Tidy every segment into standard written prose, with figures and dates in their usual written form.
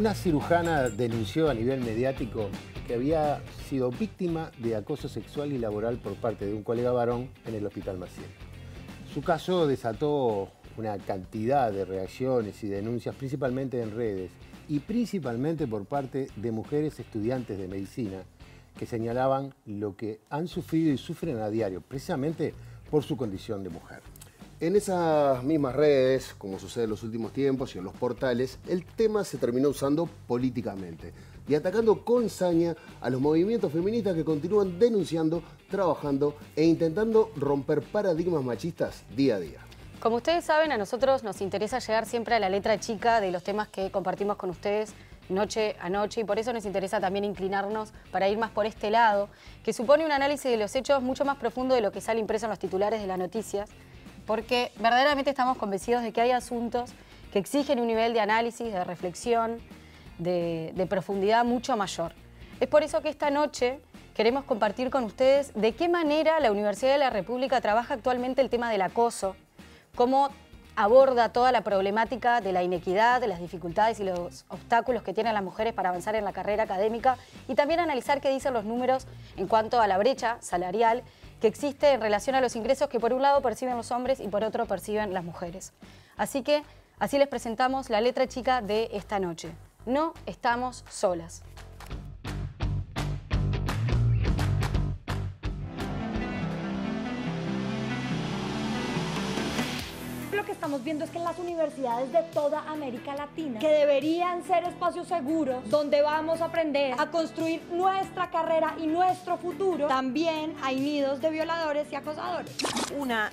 Una cirujana denunció a nivel mediático que había sido víctima de acoso sexual y laboral por parte de un colega varón en el Hospital Maciel. Su caso desató una cantidad de reacciones y denuncias, principalmente en redes y principalmente por parte de mujeres estudiantes de medicina que señalaban lo que han sufrido y sufren a diario, precisamente por su condición de mujer. En esas mismas redes, como sucede en los últimos tiempos y en los portales, el tema se terminó usando políticamente y atacando con saña a los movimientos feministas que continúan denunciando, trabajando e intentando romper paradigmas machistas día a día. Como ustedes saben, a nosotros nos interesa llegar siempre a la letra chica de los temas que compartimos con ustedes noche a noche, y por eso nos interesa también inclinarnos para ir más por este lado, que supone un análisis de los hechos mucho más profundo de lo que sale impreso en los titulares de las noticias, porque verdaderamente estamos convencidos de que hay asuntos que exigen un nivel de análisis, de reflexión, de profundidad mucho mayor. Es por eso que esta noche queremos compartir con ustedes de qué manera la Universidad de la República trabaja actualmente el tema del acoso, cómo aborda toda la problemática de la inequidad, de las dificultades y los obstáculos que tienen las mujeres para avanzar en la carrera académica, y también analizar qué dicen los números en cuanto a la brecha salarial que existe en relación a los ingresos que por un lado perciben los hombres y por otro perciben las mujeres. Así que así les presentamos la letra chica de esta noche. No estamos solas. Lo que estamos viendo es que en las universidades de toda América Latina, que deberían ser espacios seguros donde vamos a aprender a construir nuestra carrera y nuestro futuro, también hay nidos de violadores y acosadores. Una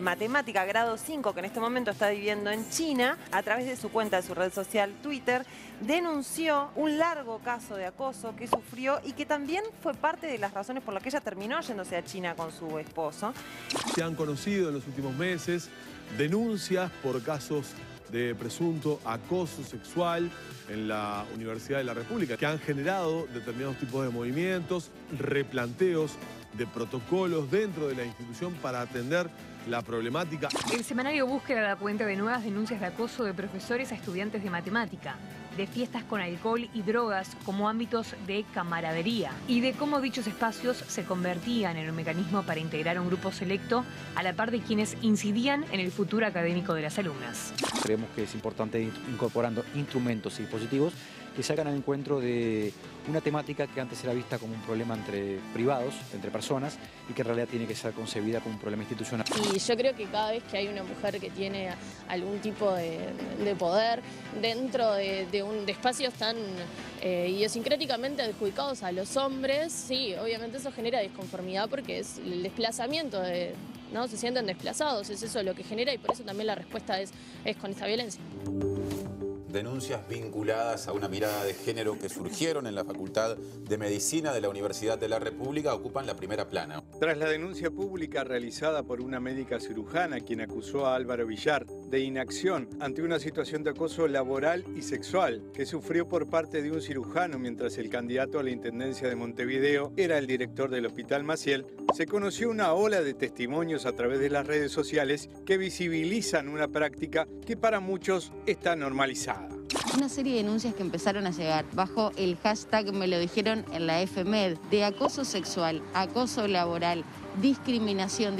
matemática grado 5 que en este momento está viviendo en China, a través de su cuenta de su red social Twitter, denunció un largo caso de acoso que sufrió y que también fue parte de las razones por las que ella terminó yéndose a China con su esposo. Se han conocido en los últimos meses denuncias por casos de presunto acoso sexual en la Universidad de la República, que han generado determinados tipos de movimientos, replanteos de protocolos dentro de la institución para atender la problemática. El semanario Búsqueda da cuenta de nuevas denuncias de acoso de profesores a estudiantes de matemática, de fiestas con alcohol y drogas como ámbitos de camaradería y de cómo dichos espacios se convertían en un mecanismo para integrar un grupo selecto a la par de quienes incidían en el futuro académico de las alumnas. Creemos que es importante ir incorporando instrumentos y dispositivos que salgan al encuentro de una temática que antes era vista como un problema entre privados, entre personas, y que en realidad tiene que ser concebida como un problema institucional. Y yo creo que cada vez que hay una mujer que tiene algún tipo de poder dentro de espacios tan idiosincráticamente adjudicados a los hombres, sí, obviamente eso genera disconformidad porque es el desplazamiento ¿no? Se sienten desplazados, es eso lo que genera, y por eso también la respuesta es con esta violencia. Denuncias vinculadas a una mirada de género que surgieron en la Facultad de Medicina de la Universidad de la República ocupan la primera plana. Tras la denuncia pública realizada por una médica cirujana quien acusó a Álvaro Villar de inacción ante una situación de acoso laboral y sexual que sufrió por parte de un cirujano mientras el candidato a la Intendencia de Montevideo era el director del Hospital Maciel, se conoció una ola de testimonios a través de las redes sociales que visibilizan una práctica que para muchos está normalizada. Una serie de denuncias que empezaron a llegar bajo el hashtag, me lo dijeron en la FMED, de acoso sexual, acoso laboral, discriminación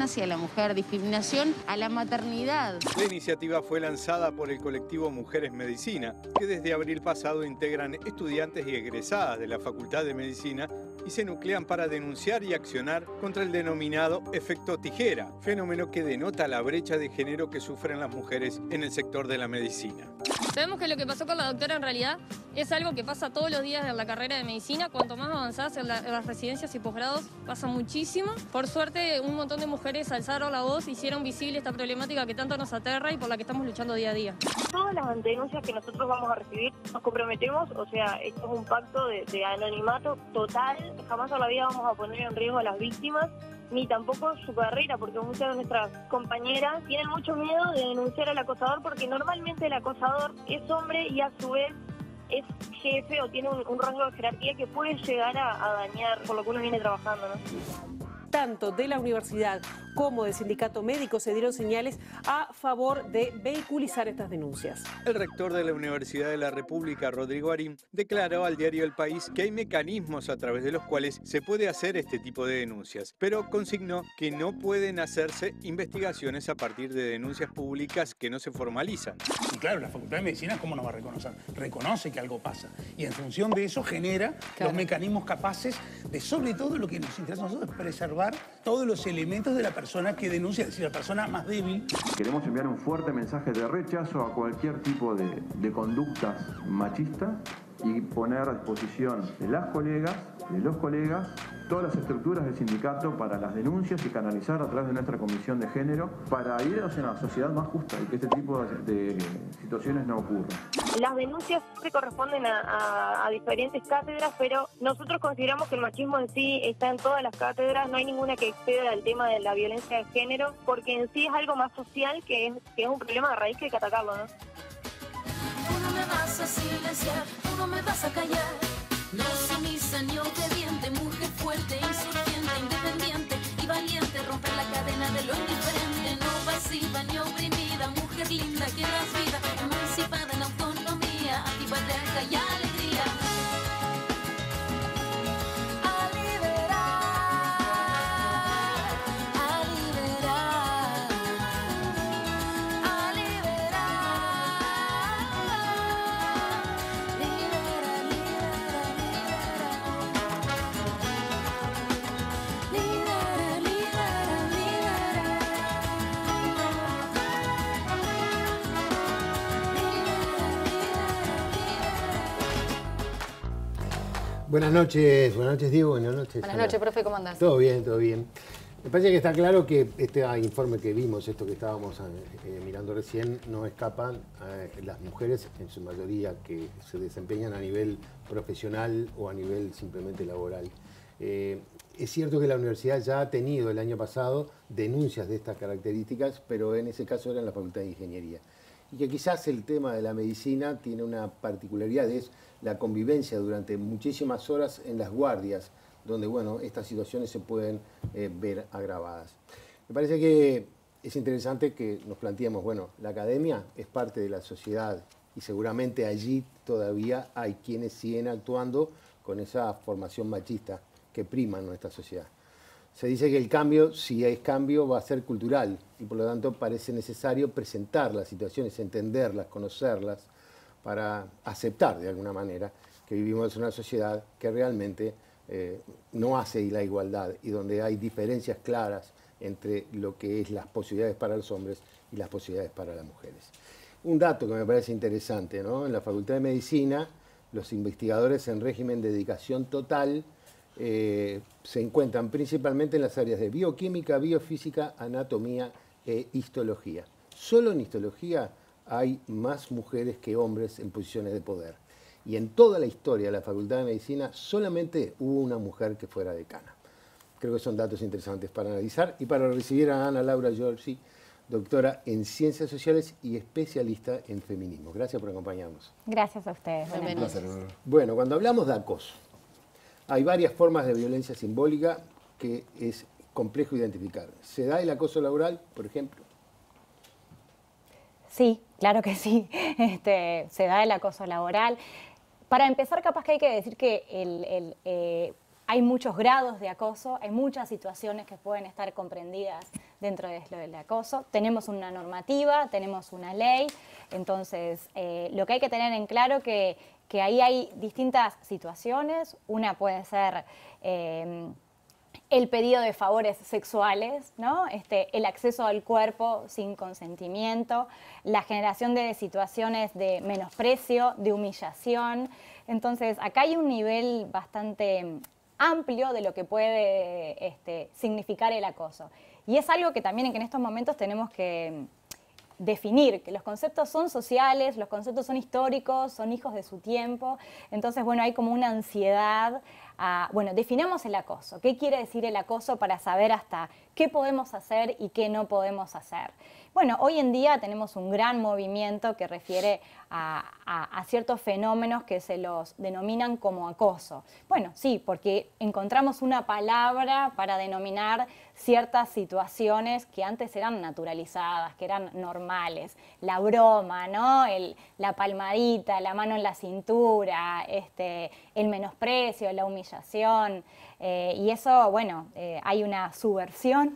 hacia la mujer, discriminación a la maternidad. La iniciativa fue lanzada por el colectivo Mujeres Medicina, que desde abril pasado integran estudiantes y egresadas de la Facultad de Medicina y se nuclean para denunciar y accionar contra el denominado efecto tijera, fenómeno que denota la brecha de género que sufren las mujeres en el sector de la medicina. Sabemos que lo que pasó con la doctora en realidad es algo que pasa todos los días en la carrera de medicina. Cuanto más avanzadas en las residencias y posgrados pasa muchísimo. Por suerte un montón de mujeres alzaron la voz, hicieron visible esta problemática que tanto nos aterra y por la que estamos luchando día a día. Todas las denuncias que nosotros vamos a recibir nos comprometemos, o sea, esto es un pacto de anonimato total. Jamás en la vida vamos a poner en riesgo a las víctimas, ni tampoco su carrera, porque muchas de nuestras compañeras tienen mucho miedo de denunciar al acosador, porque normalmente el acosador es hombre y a su vez es jefe o tiene un rango de jerarquía que puede llegar a dañar por lo que uno viene trabajando, ¿no? tanto de la universidad como del sindicato médico se dieron señales a favor de vehiculizar estas denuncias. El rector de la Universidad de la República, Rodrigo Arín, declaró al diario El País que hay mecanismos a través de los cuales se puede hacer este tipo de denuncias, pero consignó que no pueden hacerse investigaciones a partir de denuncias públicas que no se formalizan. Y claro, la Facultad de Medicina, ¿cómo nos va a reconocer? Reconoce que algo pasa. Y en función de eso genera los mecanismos capaces de, sobre todo, lo que nos interesa a nosotros, preservar todos los elementos de la persona que denuncia, es decir, la persona más débil. Queremos enviar un fuerte mensaje de rechazo a cualquier tipo de conductas machistas y poner a disposición de las colegas, de los colegas, todas las estructuras del sindicato para las denuncias y canalizar a través de nuestra comisión de género para ir hacia una sociedad más justa y que este tipo de situaciones no ocurran. Las denuncias se corresponden a diferentes cátedras, pero nosotros consideramos que el machismo en sí está en todas las cátedras, no hay ninguna que exceda el tema de la violencia de género, porque en sí es algo más social que es un problema de raíz que hay que atacarlo, ¿no? Tú no me vas a silenciar, tú no me vas a callar. No sumisa ni obediente, mujer fuerte, insurgente, independiente y valiente. Romper la cadena de lo indiferente, no pasiva ni oprimida. Mujer linda que das vida, emancipada en autonomía, activa, terca y alegría. A liberar, a liberar, a liberar. Buenas noches Diego, buenas noches. Buenas noches, profe, ¿cómo andás? Todo bien, todo bien. Me parece que está claro que este informe que vimos, esto que estábamos mirando recién, no escapan a las mujeres, en su mayoría, que se desempeñan a nivel profesional o a nivel simplemente laboral. Es cierto que la universidad ya ha tenido el año pasado denuncias de estas características, pero en ese caso era en la Facultad de Ingeniería. Y que quizás el tema de la medicina tiene una particularidad, es la convivencia durante muchísimas horas en las guardias, donde bueno, estas situaciones se pueden ver agravadas. Me parece que es interesante que nos planteemos, bueno, la academia es parte de la sociedad y seguramente allí todavía hay quienes siguen actuando con esa formación machista que prima en nuestra sociedad. Se dice que el cambio, si es cambio, va a ser cultural y por lo tanto parece necesario presentar las situaciones, entenderlas, conocerlas, para aceptar de alguna manera que vivimos en una sociedad que realmente no hace la igualdad y donde hay diferencias claras entre lo que es las posibilidades para los hombres y las posibilidades para las mujeres. Un dato que me parece interesante, ¿no? En la Facultad de Medicina, los investigadores en régimen de dedicación total se encuentran principalmente en las áreas de bioquímica, biofísica, anatomía e histología. Solo en histología hay más mujeres que hombres en posiciones de poder. Y en toda la historia de la Facultad de Medicina solamente hubo una mujer que fuera decana. Creo que son datos interesantes para analizar y para recibir a Ana Laura Giorgi, doctora en Ciencias Sociales y especialista en feminismo. Gracias por acompañarnos. Gracias a ustedes. Buenas noches. Bueno, cuando hablamos de acoso, hay varias formas de violencia simbólica que es complejo identificar. ¿Se da el acoso laboral, por ejemplo? Sí, claro que sí. Se da el acoso laboral. Para empezar, capaz que hay que decir que hay muchos grados de acoso, hay muchas situaciones que pueden estar comprendidas dentro de lo del acoso. Tenemos una normativa, tenemos una ley, entonces lo que hay que tener en claro que ahí hay distintas situaciones. Una puede ser el pedido de favores sexuales, ¿no? El acceso al cuerpo sin consentimiento, la generación de situaciones de menosprecio, de humillación. Entonces, acá hay un nivel bastante amplio de lo que puede significar el acoso. Y es algo que también en estos momentos tenemos que definir, que los conceptos son sociales, los conceptos son históricos, son hijos de su tiempo. Entonces, bueno, hay como una ansiedad bueno, definamos el acoso. ¿Qué quiere decir el acoso para saber hasta qué podemos hacer y qué no podemos hacer? Bueno, hoy en día tenemos un gran movimiento que refiere a ciertos fenómenos que se los denominan como acoso. Bueno, sí, porque encontramos una palabra para denominar ciertas situaciones que antes eran naturalizadas, que eran normales. La broma, ¿no? La palmadita, la mano en la cintura, el menosprecio, la humillación. Y eso, bueno, hay una subversión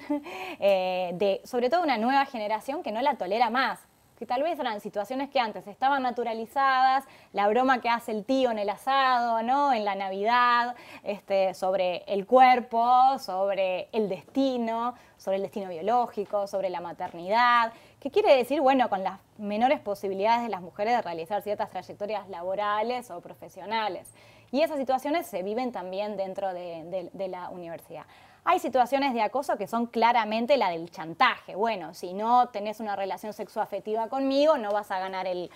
de, sobre todo, una nueva generación que no la tolera más, que tal vez eran situaciones que antes estaban naturalizadas, la broma que hace el tío en el asado, ¿no? En la Navidad, sobre el cuerpo, sobre el destino biológico, sobre la maternidad. ¿Qué quiere decir? Bueno, con las menores posibilidades de las mujeres de realizar ciertas trayectorias laborales o profesionales. Y esas situaciones se viven también dentro de la universidad. Hay situaciones de acoso que son claramente la del chantaje. Bueno, si no tenés una relación sexoafectiva conmigo, no vas a ganar el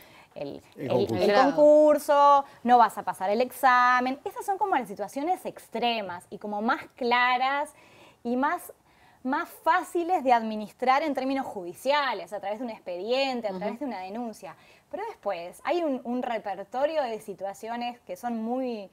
concurso, no vas a pasar el examen. Esas son como las situaciones extremas y como más claras y más fáciles de administrar en términos judiciales, a través de un expediente, a través de una denuncia. Pero después hay un repertorio de situaciones que son muy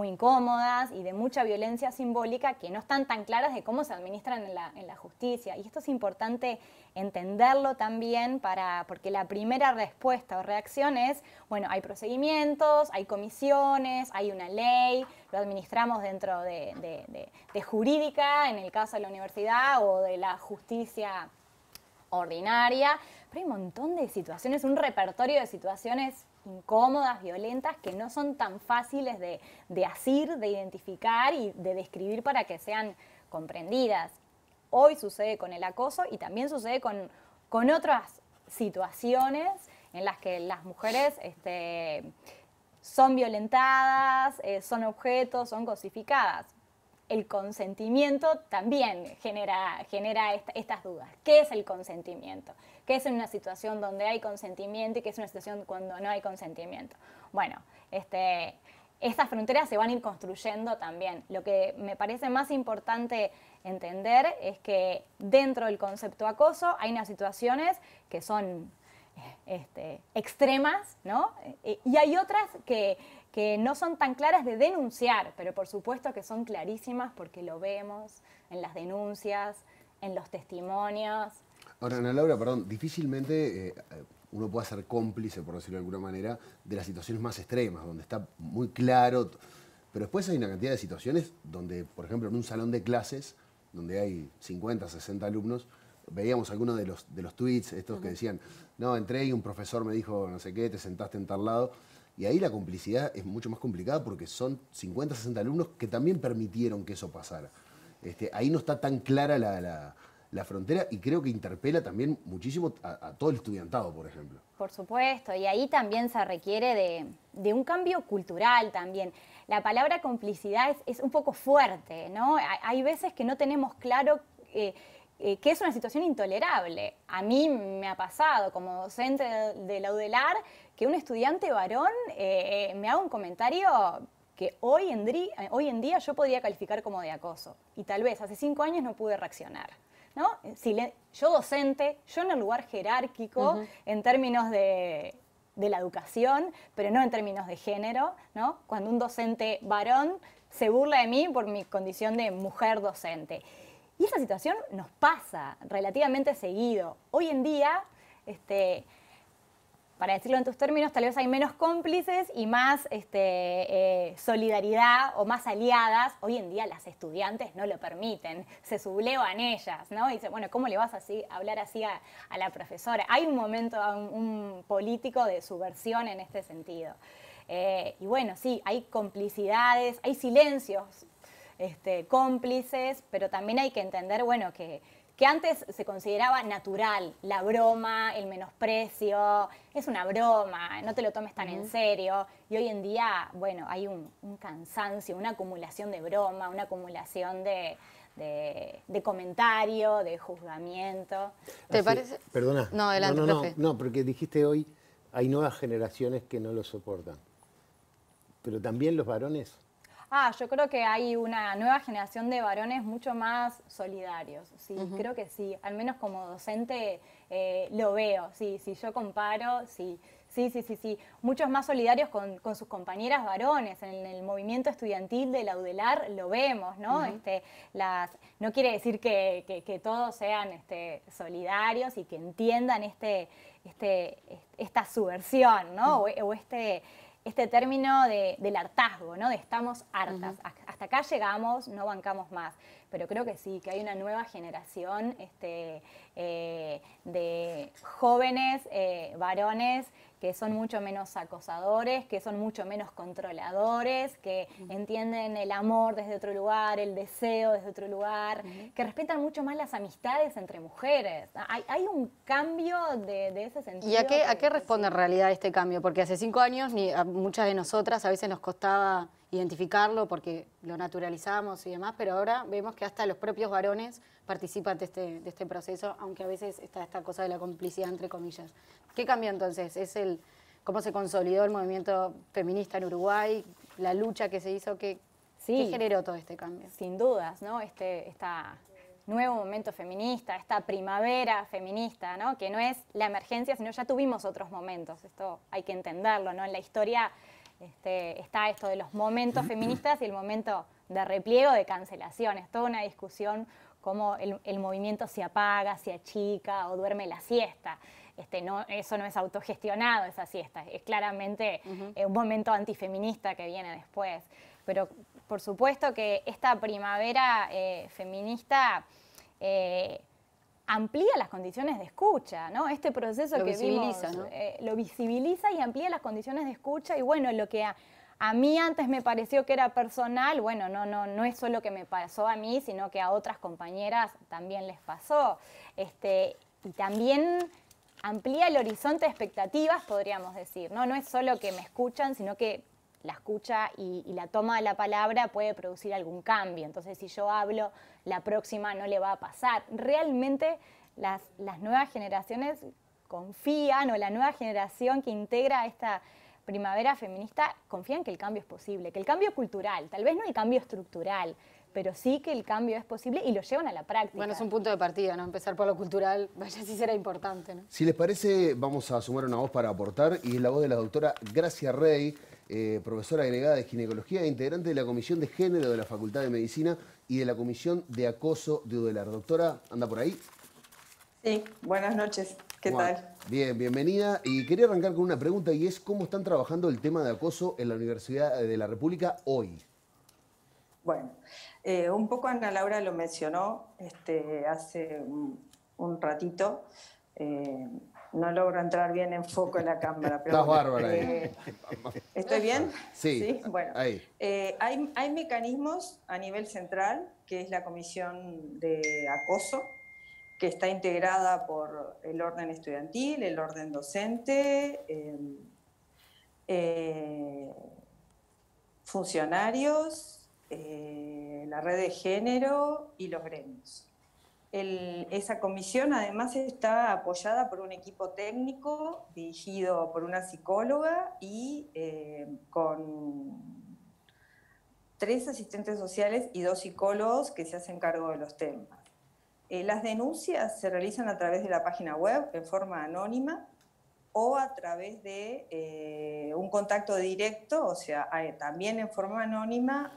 incómodas y de mucha violencia simbólica que no están tan claras de cómo se administran en la justicia. Y esto es importante entenderlo también porque la primera respuesta o reacción es, bueno, hay procedimientos, hay comisiones, hay una ley, lo administramos dentro de jurídica, en el caso de la universidad, o de la justicia ordinaria, pero hay un montón de situaciones, un repertorio de situaciones incómodas, violentas, que no son tan fáciles de asir, de identificar y de describir para que sean comprendidas. Hoy sucede con el acoso y también sucede con otras situaciones en las que las mujeres son violentadas, son objetos, son cosificadas. El consentimiento también genera estas dudas. ¿Qué es el consentimiento? ¿Qué es en una situación donde hay consentimiento y qué es una situación cuando no hay consentimiento? Bueno, estas fronteras se van a ir construyendo también. Lo que me parece más importante entender es que dentro del concepto acoso hay unas situaciones que son extremas, ¿no? Y hay otras que no son tan claras de denunciar, pero por supuesto que son clarísimas porque lo vemos en las denuncias, en los testimonios. Ahora, Ana Laura, perdón, difícilmente uno puede ser cómplice, por decirlo de alguna manera, de las situaciones más extremas, donde está muy claro. Pero después hay una cantidad de situaciones donde, por ejemplo, en un salón de clases, donde hay 50, 60 alumnos, veíamos algunos de los tweets, estos que decían, no, entré y un profesor me dijo no sé qué, te sentaste en tal lado. Y ahí la complicidad es mucho más complicada porque son 50, 60 alumnos que también permitieron que eso pasara. Ahí no está tan clara la frontera y creo que interpela también muchísimo a todo el estudiantado, por ejemplo. Por supuesto, y ahí también se requiere de un cambio cultural también. La palabra complicidad es un poco fuerte, ¿no? Hay veces que no tenemos claro que es una situación intolerable. A mí me ha pasado como docente de la UDELAR que un estudiante varón me haga un comentario que hoy en día yo podría calificar como de acoso. Y tal vez hace 5 años no pude reaccionar, ¿no? Yo docente, yo en el lugar jerárquico en términos de la educación, pero no en términos de género, ¿no? Cuando un docente varón se burla de mí por mi condición de mujer docente. Y esa situación nos pasa relativamente seguido. Hoy en día, para decirlo en tus términos, tal vez hay menos cómplices y más solidaridad o más aliadas. Hoy en día las estudiantes no lo permiten, se sublevan ellas, ¿no? Y dicen, bueno, ¿cómo le vas a hablar así a la profesora? Hay un momento, un político de subversión en este sentido. Y bueno, sí, hay complicidades, hay silencios cómplices, pero también hay que entender, bueno, que antes se consideraba natural la broma, el menosprecio, es una broma, no te lo tomes tan en serio. Y hoy en día, bueno, hay un cansancio, una acumulación de broma, una acumulación de comentario, de juzgamiento. ¿Te parece? Perdona. No, adelante, profe. No, porque dijiste hoy, hay nuevas generaciones que no lo soportan. Pero también los varones. Yo creo que hay una nueva generación de varones mucho más solidarios, sí, creo que sí, al menos como docente lo veo, sí, si yo comparo, sí, muchos más solidarios con sus compañeras varones, en el movimiento estudiantil de la UDELAR lo vemos, ¿no? No quiere decir que todos sean solidarios y que entiendan esta subversión, ¿no? O este término del hartazgo, ¿no? De estamos hartas. Hasta acá llegamos, no bancamos más. Pero creo que sí, que hay una nueva generación de jóvenes varones que son mucho menos acosadores, que son mucho menos controladores, que entienden el amor desde otro lugar, el deseo desde otro lugar, que respetan mucho más las amistades entre mujeres. Hay un cambio de ese sentido. ¿Y a qué responde en realidad este cambio? Porque hace 5 años a muchas de nosotras a veces nos costaba identificarlo porque lo naturalizamos y demás, pero ahora vemos que hasta los propios varones participan de este proceso, aunque a veces está esta cosa de la complicidad, entre comillas. ¿Qué cambió entonces? ¿Cómo se consolidó el movimiento feminista en Uruguay? ¿La lucha que se hizo? ¿Qué generó todo este cambio? Sin dudas, ¿no? Este nuevo momento feminista, esta primavera feminista, ¿no? Que no es la emergencia, sino ya tuvimos otros momentos. Esto hay que entenderlo, ¿no? En la historia está esto de los momentos feministas y el momento de repliego, de cancelación. Es toda una discusión cómo el movimiento se apaga, se achica o duerme la siesta. Eso no es autogestionado, esa siesta. Es claramente un momento antifeminista que viene después. Pero por supuesto que esta primavera feminista amplía las condiciones de escucha, ¿no? Este proceso lo que visibiliza, vimos, ¿no? Lo visibiliza y amplía las condiciones de escucha. Y bueno, lo que a mí antes me pareció que era personal, bueno, no es solo que me pasó a mí, sino que a otras compañeras también les pasó. Y también amplía el horizonte de expectativas, podríamos decir, ¿no? No es solo que me escuchan, sino que la escucha y la toma de la palabra puede producir algún cambio. Entonces, si yo hablo, la próxima no le va a pasar. Realmente las nuevas generaciones confían, o la nueva generación que integra esta primavera feminista confía en que el cambio es posible, que el cambio cultural, tal vez no el cambio estructural, pero sí que el cambio es posible y lo llevan a la práctica. Bueno, es un punto de partida, ¿no? Empezar por lo cultural, vaya, sí será importante, ¿no? Si les parece, vamos a sumar una voz para aportar, y es la voz de la doctora Gracia Rey, profesora agregada de ginecología e integrante de la Comisión de Género de la Facultad de Medicina y de la Comisión de Acoso de UDELAR. Doctora, ¿anda por ahí? Sí, buenas noches. ¿Qué tal? Bien, bienvenida. Y quería arrancar con una pregunta, y es ¿cómo están trabajando el tema de acoso en la Universidad de la República hoy? Bueno, un poco Ana Laura lo mencionó hace un ratito. No logro entrar bien en foco en la cámara. Pero estás bárbara ahí. ¿Estoy bien? Sí, bueno, ahí. Hay mecanismos a nivel central, que es la Comisión de Acoso, que está integrada por el orden estudiantil, el orden docente, funcionarios, la red de género y los gremios. Esa comisión además está apoyada por un equipo técnico dirigido por una psicóloga y con 3 asistentes sociales y 2 psicólogos que se hacen cargo de los temas. Las denuncias se realizan a través de la página web en forma anónima o a través de un contacto directo, o sea, también en forma anónima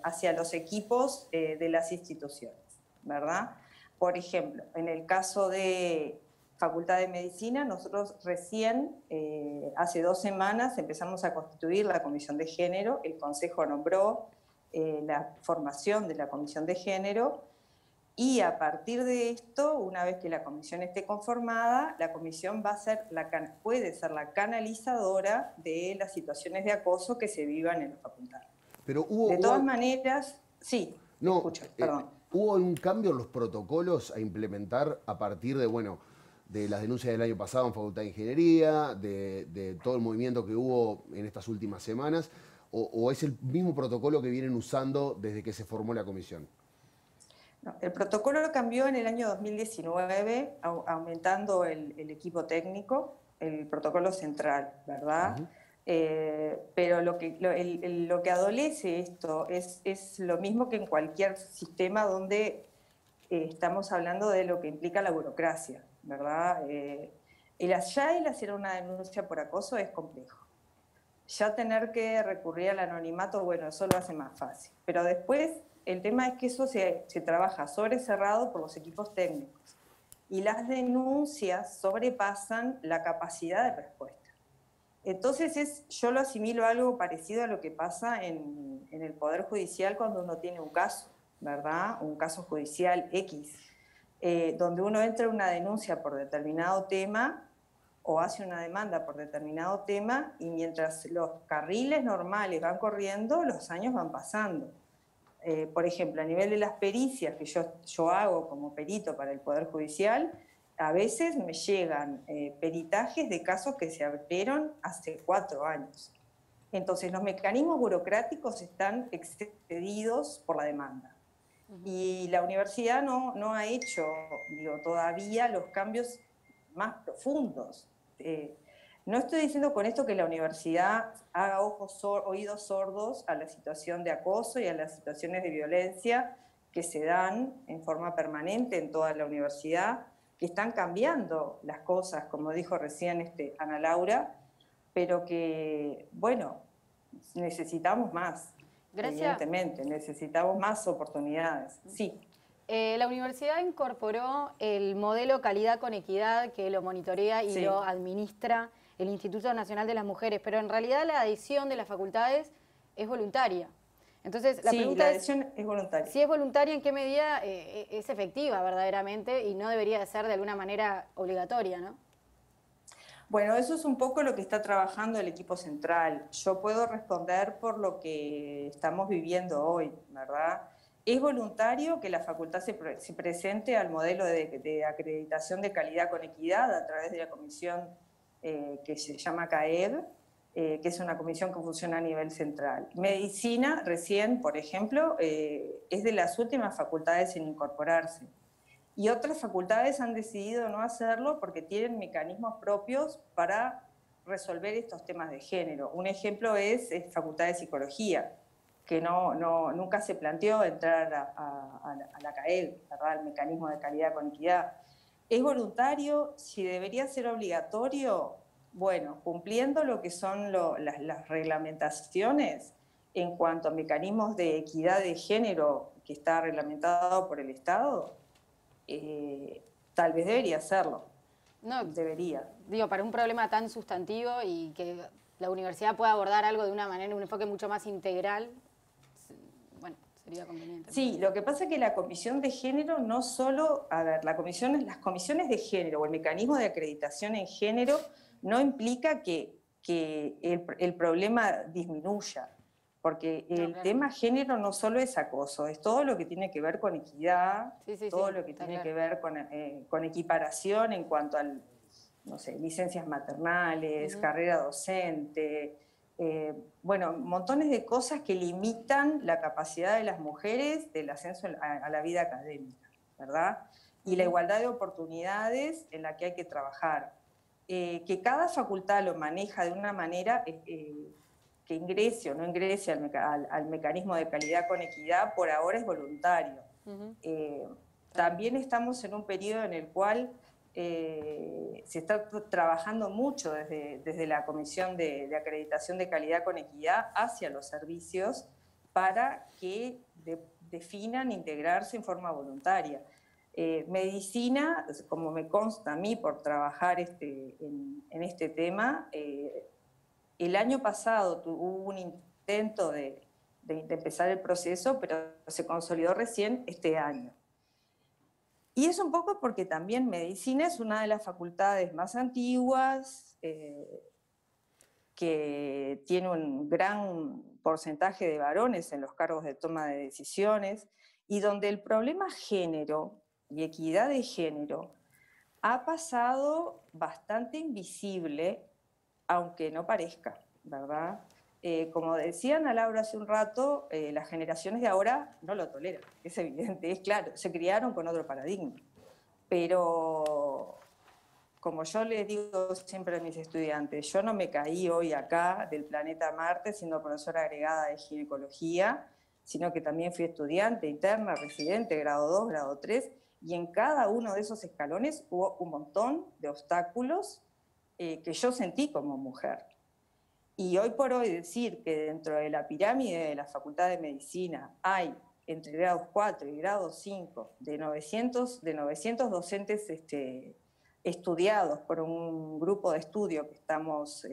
hacia los equipos de las instituciones, ¿verdad? Por ejemplo, en el caso de Facultad de Medicina, nosotros recién, hace 2 semanas, empezamos a constituir la Comisión de Género. El Consejo nombró la formación de la Comisión de Género, y a partir de esto, una vez que la comisión esté conformada, la comisión puede ser la canalizadora de las situaciones de acoso que se vivan en la facultad. Pero de todas maneras, sí, no, escucho, perdón. ¿Hubo un cambio en los protocolos a implementar a partir de las denuncias del año pasado en Facultad de Ingeniería, de todo el movimiento que hubo en estas últimas semanas, o es el mismo protocolo que vienen usando desde que se formó la comisión? No, el protocolo cambió en el año 2019, aumentando el equipo técnico, el protocolo central, ¿verdad? Pero lo que adolece esto es lo mismo que en cualquier sistema donde estamos hablando de lo que implica la burocracia, ¿verdad? El hacer una denuncia por acoso es complejo. Ya tener que recurrir al anonimato, bueno, eso lo hace más fácil. Pero después el tema es que eso se trabaja sobre cerrado por los equipos técnicos. Y las denuncias sobrepasan la capacidad de respuesta. Entonces yo lo asimilo a algo parecido a lo que pasa en el Poder Judicial cuando uno tiene un caso, ¿verdad? Un caso judicial X, donde uno entra una denuncia por determinado tema o hace una demanda por determinado tema y mientras los carriles normales van corriendo, los años van pasando. Por ejemplo, a nivel de las pericias que yo hago como perito para el Poder Judicial, a veces me llegan peritajes de casos que se abrieron hace 4 años. Entonces, los mecanismos burocráticos están excedidos por la demanda. Y la universidad no ha hecho, todavía los cambios más profundos. No estoy diciendo con esto que la universidad haga oídos sordos a la situación de acoso y a las situaciones de violencia que se dan en forma permanente en toda la universidad, que están cambiando las cosas, como dijo recién Ana Laura, pero que, bueno, necesitamos más, evidentemente, necesitamos más oportunidades, sí. La universidad incorporó el modelo calidad con equidad que lo monitorea y lo administra el Instituto Nacional de las Mujeres, pero en realidad la adhesión de las facultades es voluntaria. Entonces, la pregunta la adhesión es voluntaria. Si es voluntaria, ¿en qué medida es efectiva verdaderamente y no debería de ser de alguna manera obligatoria, ¿no? Bueno, eso es un poco lo que está trabajando el equipo central. Yo puedo responder por lo que estamos viviendo hoy, ¿verdad? Es voluntario que la facultad se presente al modelo de acreditación de calidad con equidad a través de la comisión que se llama CAED, que es una comisión que funciona a nivel central. Medicina, recién, por ejemplo, es de las últimas facultades en incorporarse. Y otras facultades han decidido no hacerlo porque tienen mecanismos propios para resolver estos temas de género. Un ejemplo es Facultad de Psicología, que nunca se planteó entrar a la CAED, ¿verdad? El mecanismo de calidad con equidad. ¿Es voluntario? Si debería ser obligatorio, bueno, cumpliendo lo que son las reglamentaciones en cuanto a mecanismos de equidad de género que está reglamentado por el Estado, tal vez debería hacerlo. No, debería. Digo, para un problema tan sustantivo y que la universidad pueda abordar algo de una manera, un enfoque mucho más integral, bueno, sería conveniente. Sí, lo que pasa es que la comisión de género no solo, las comisiones de género o el mecanismo de acreditación en género no implica que el problema disminuya, porque el tema género no solo es acoso, es todo lo que tiene que ver con equidad, todo lo que tiene que ver con equiparación en cuanto a, no sé, licencias maternales, carrera docente, bueno, montones de cosas que limitan la capacidad de las mujeres del ascenso a la vida académica, ¿verdad? Y la igualdad de oportunidades en la que hay que trabajar. Que cada facultad lo maneja de una manera que ingrese o no ingrese al mecanismo de calidad con equidad, por ahora es voluntario. También estamos en un periodo en el cual se está trabajando mucho desde la Comisión de Acreditación de Calidad con Equidad hacia los servicios para que definan integrarse en forma voluntaria. Medicina, como me consta a mí por trabajar en este tema, el año pasado hubo un intento de empezar el proceso, pero se consolidó recién este año. Y es un poco porque también medicina es una de las facultades más antiguas, que tiene un gran porcentaje de varones en los cargos de toma de decisiones, y donde el problema género y equidad de género ha pasado bastante invisible, aunque no parezca, ¿verdad? Como decía Ana Laura hace un rato, las generaciones de ahora no lo toleran, es evidente, es claro, se criaron con otro paradigma. Pero como yo les digo siempre a mis estudiantes, yo no me caí hoy acá del planeta Marte siendo profesora agregada de ginecología, sino que también fui estudiante, interna, residente, grado 2, grado 3, y en cada uno de esos escalones hubo un montón de obstáculos que yo sentí como mujer. Y hoy por hoy decir que dentro de la pirámide de la Facultad de Medicina hay entre grados 4 y grados 5 de 900 docentes estudiados por un grupo de estudio que estamos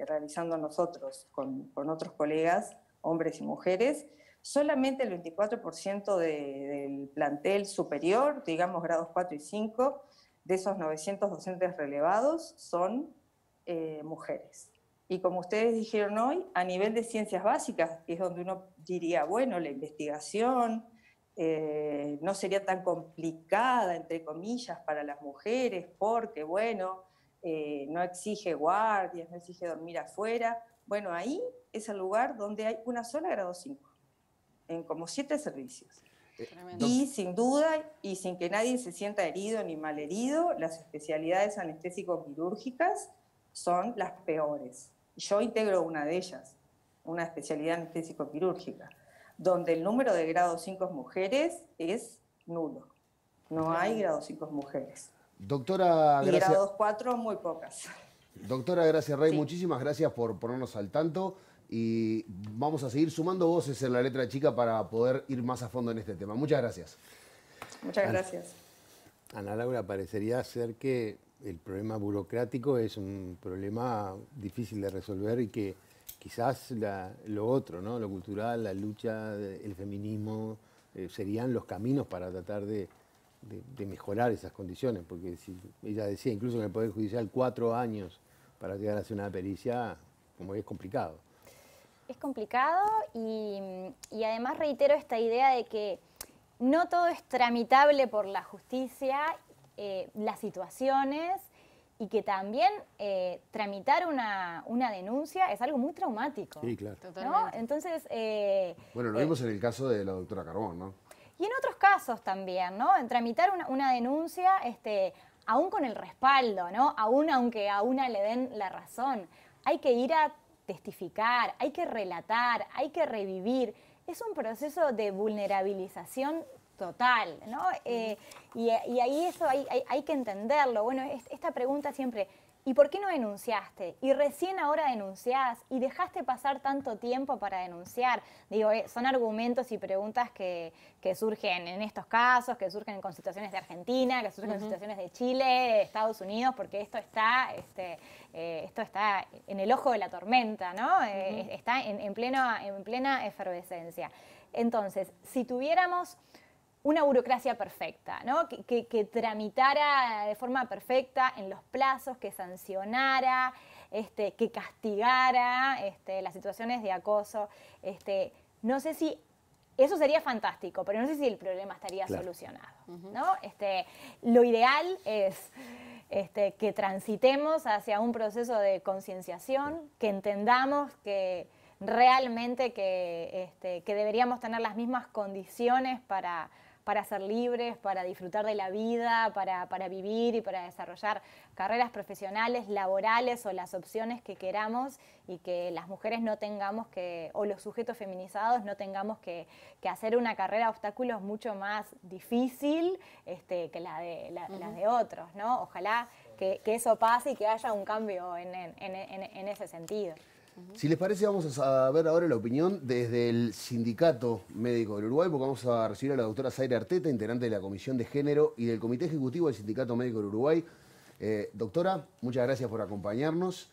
realizando nosotros con otros colegas, hombres y mujeres, solamente el 24% del plantel superior, digamos grados 4 y 5, de esos 900 docentes relevados son mujeres. Y como ustedes dijeron hoy, a nivel de ciencias básicas, que es donde uno diría, bueno, la investigación no sería tan complicada, entre comillas, para las mujeres, porque, bueno, no exige guardias, no exige dormir afuera. Bueno, ahí es el lugar donde hay una sola grado 5, en como 7 servicios. Y sin duda, y sin que nadie se sienta herido ni malherido, las especialidades anestésico-quirúrgicas son las peores. Yo integro una de ellas, una especialidad anestésico-quirúrgica, donde el número de grado 5 mujeres es nulo. No hay grado 5 mujeres. Doctora, y gracias. grados 4 muy pocas. Doctora Gracia Rey, muchísimas gracias por ponernos al tanto y vamos a seguir sumando voces en la letra chica para poder ir más a fondo en este tema. Muchas gracias. Muchas gracias. Ana Laura, parecería ser que el problema burocrático es un problema difícil de resolver y que quizás lo otro, ¿no? Lo cultural, la lucha, el feminismo, serían los caminos para tratar de mejorar esas condiciones, porque si ella decía incluso en el Poder Judicial 4 años para llegar a hacer una pericia, como es complicado. Es complicado y además reitero esta idea de que no todo es tramitable por la justicia, las situaciones, y que también tramitar una denuncia es algo muy traumático. Sí, claro. ¿No? Entonces... bueno, lo vimos en el caso de la doctora Carbón, ¿no? Y en otros casos también, ¿no? En tramitar una denuncia, aún con el respaldo, ¿no? Aunque a una le den la razón, hay que ir a testificar, hay que relatar, hay que revivir. Es un proceso de vulnerabilización total, ¿no? Y ahí eso hay que entenderlo. Bueno, esta pregunta siempre, ¿y por qué no denunciaste? Y recién ahora denunciás y dejaste pasar tanto tiempo para denunciar. Digo, son argumentos y preguntas que surgen en estos casos, que surgen con situaciones de Argentina, que surgen en situaciones de Chile, de Estados Unidos, porque esto está en el ojo de la tormenta, ¿no? Está en plena efervescencia. Entonces, si tuviéramos una burocracia perfecta, ¿no? que tramitara de forma perfecta en los plazos, que sancionara, que castigara las situaciones de acoso. No sé si eso sería fantástico, pero no sé si el problema estaría solucionado, ¿no? Lo ideal es que transitemos hacia un proceso de concienciación, que entendamos que realmente que deberíamos tener las mismas condiciones para ser libres, para disfrutar de la vida, para vivir y para desarrollar carreras profesionales, laborales o las opciones que queramos, y que las mujeres no tengamos o los sujetos feminizados no tengamos que hacer una carrera de obstáculos mucho más difícil que la de otros, ¿no? Ojalá que eso pase y que haya un cambio en ese sentido. Si les parece, vamos a ver ahora la opinión desde el Sindicato Médico del Uruguay, porque vamos a recibir a la doctora Zaira Arteta, integrante de la Comisión de Género y del Comité Ejecutivo del Sindicato Médico del Uruguay. Doctora, muchas gracias por acompañarnos.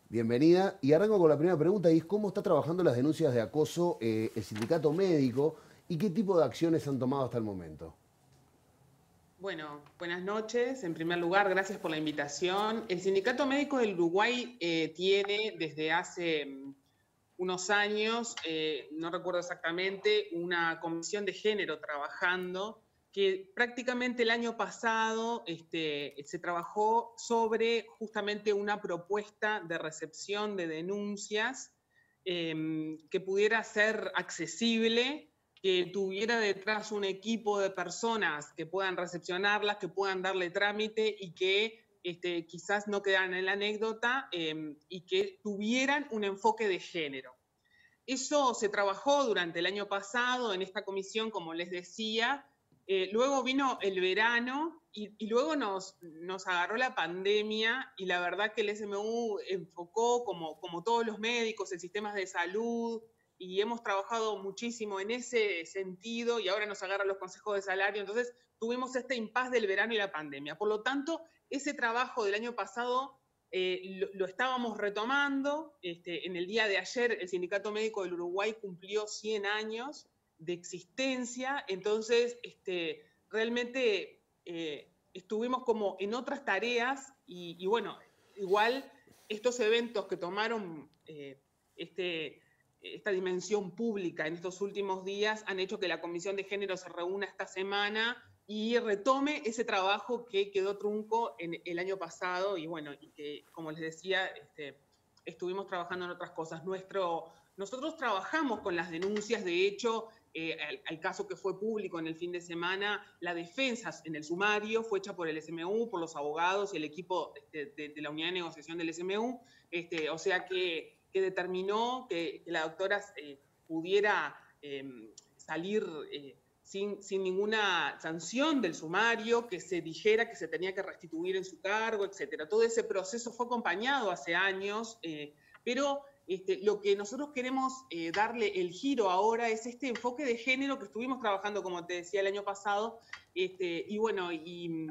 Bienvenida. Y arranco con la primera pregunta, y es ¿cómo está trabajando las denuncias de acoso el Sindicato Médico y qué tipo de acciones han tomado hasta el momento? Bueno, buenas noches. En primer lugar, gracias por la invitación. El Sindicato Médico del Uruguay tiene desde hace unos años, no recuerdo exactamente, una comisión de género trabajando, que prácticamente el año pasado se trabajó sobre justamente una propuesta de recepción de denuncias que pudiera ser accesible, que tuviera detrás un equipo de personas que puedan recepcionarlas, que puedan darle trámite y que quizás no quedaran en la anécdota y que tuvieran un enfoque de género. Eso se trabajó durante el año pasado en esta comisión, como les decía. Luego vino el verano y luego nos agarró la pandemia y la verdad que el SMU enfocó, como todos los médicos, en sistemas de salud y hemos trabajado muchísimo en ese sentido y ahora nos agarran los consejos de salario. Entonces tuvimos este impasse del verano y la pandemia. Por lo tanto, ese trabajo del año pasado lo estábamos retomando. En el día de ayer el Sindicato Médico del Uruguay cumplió 100 años de existencia, entonces realmente estuvimos como en otras tareas y bueno, igual estos eventos que tomaron esta dimensión pública en estos últimos días han hecho que la Comisión de Género se reúna esta semana y retome ese trabajo que quedó trunco en el año pasado y bueno, y que, como les decía, estuvimos trabajando en otras cosas. Nosotros trabajamos con las denuncias, de hecho, al caso que fue público en el fin de semana, la defensa en el sumario fue hecha por el SMU, por los abogados y el equipo de la unidad de negociación del SMU, o sea que determinó que la doctora pudiera salir sin ninguna sanción del sumario, que se dijera que se tenía que restituir en su cargo, etc. Todo ese proceso fue acompañado hace años, pero lo que nosotros queremos darle el giro ahora es este enfoque de género que estuvimos trabajando, como te decía, el año pasado, y bueno, y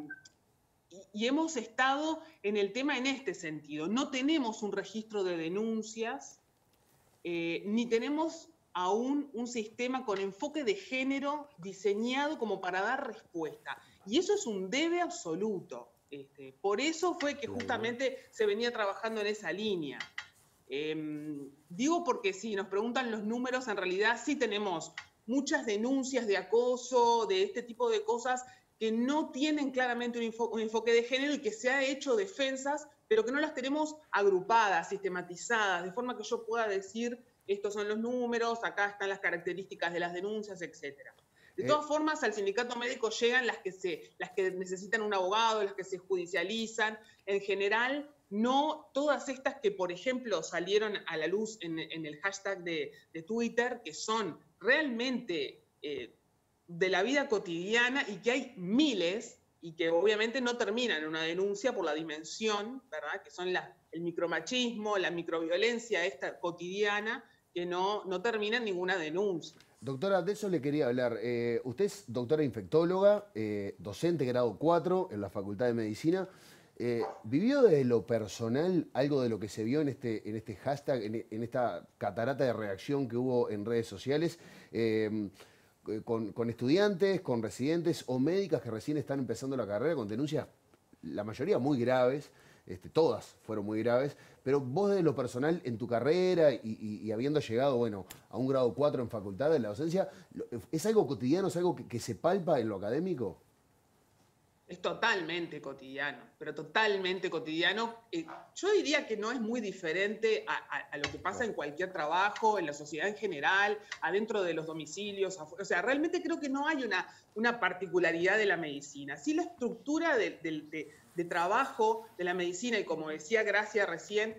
hemos estado en el tema en este sentido. No tenemos un registro de denuncias, ni tenemos aún un sistema con enfoque de género diseñado como para dar respuesta. Y eso es un debe absoluto. Por eso fue que justamente se venía trabajando en esa línea. Digo porque si nos preguntan los números, en realidad sí tenemos muchas denuncias de acoso, de este tipo de cosas que no tienen claramente un enfoque de género y que se ha hecho defensas, pero que no las tenemos agrupadas, sistematizadas, de forma que yo pueda decir, estos son los números, acá están las características de las denuncias, etc. De todas formas, al sindicato médico llegan las que necesitan un abogado, las que se judicializan. En general, no todas estas que, por ejemplo, salieron a la luz en el hashtag de Twitter, que son realmente de la vida cotidiana y que hay miles y que obviamente no terminan en una denuncia por la dimensión, ¿verdad? Que son el micromachismo, la microviolencia esta cotidiana, que no termina en ninguna denuncia. Doctora, de eso le quería hablar. Usted es doctora infectóloga, docente grado 4 en la Facultad de Medicina. ¿Vivió desde lo personal algo de lo que se vio en este hashtag, en esta catarata de reacción que hubo en redes sociales? Con estudiantes, con residentes o médicas que recién están empezando la carrera, con denuncias, la mayoría muy graves, todas fueron muy graves, pero vos de lo personal en tu carrera y habiendo llegado, bueno, a un grado 4 en facultad de la docencia, ¿es algo cotidiano, es algo que se palpa en lo académico? Es totalmente cotidiano, pero totalmente cotidiano. Yo diría que no es muy diferente a lo que pasa en cualquier trabajo, en la sociedad en general, adentro de los domicilios. O sea, realmente creo que no hay una particularidad de la medicina. Sí, la estructura de trabajo de la medicina, y como decía Gracia recién,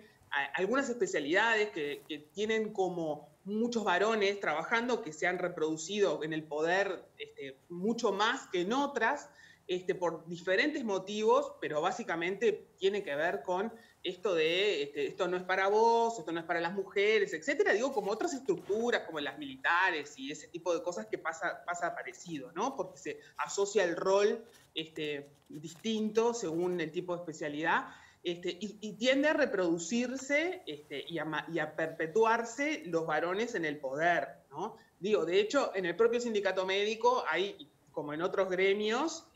algunas especialidades que tienen como muchos varones trabajando, que se han reproducido en el poder mucho más que en otras, por diferentes motivos, pero básicamente tiene que ver con esto de esto no es para vos, esto no es para las mujeres, etcétera. Digo, como otras estructuras, como las militares y ese tipo de cosas que pasa parecido, ¿no? Porque se asocia el rol distinto según el tipo de especialidad, y tiende a reproducirse y a perpetuarse los varones en el poder, ¿no? Digo, de hecho, en el propio sindicato médico hay, como en otros gremios,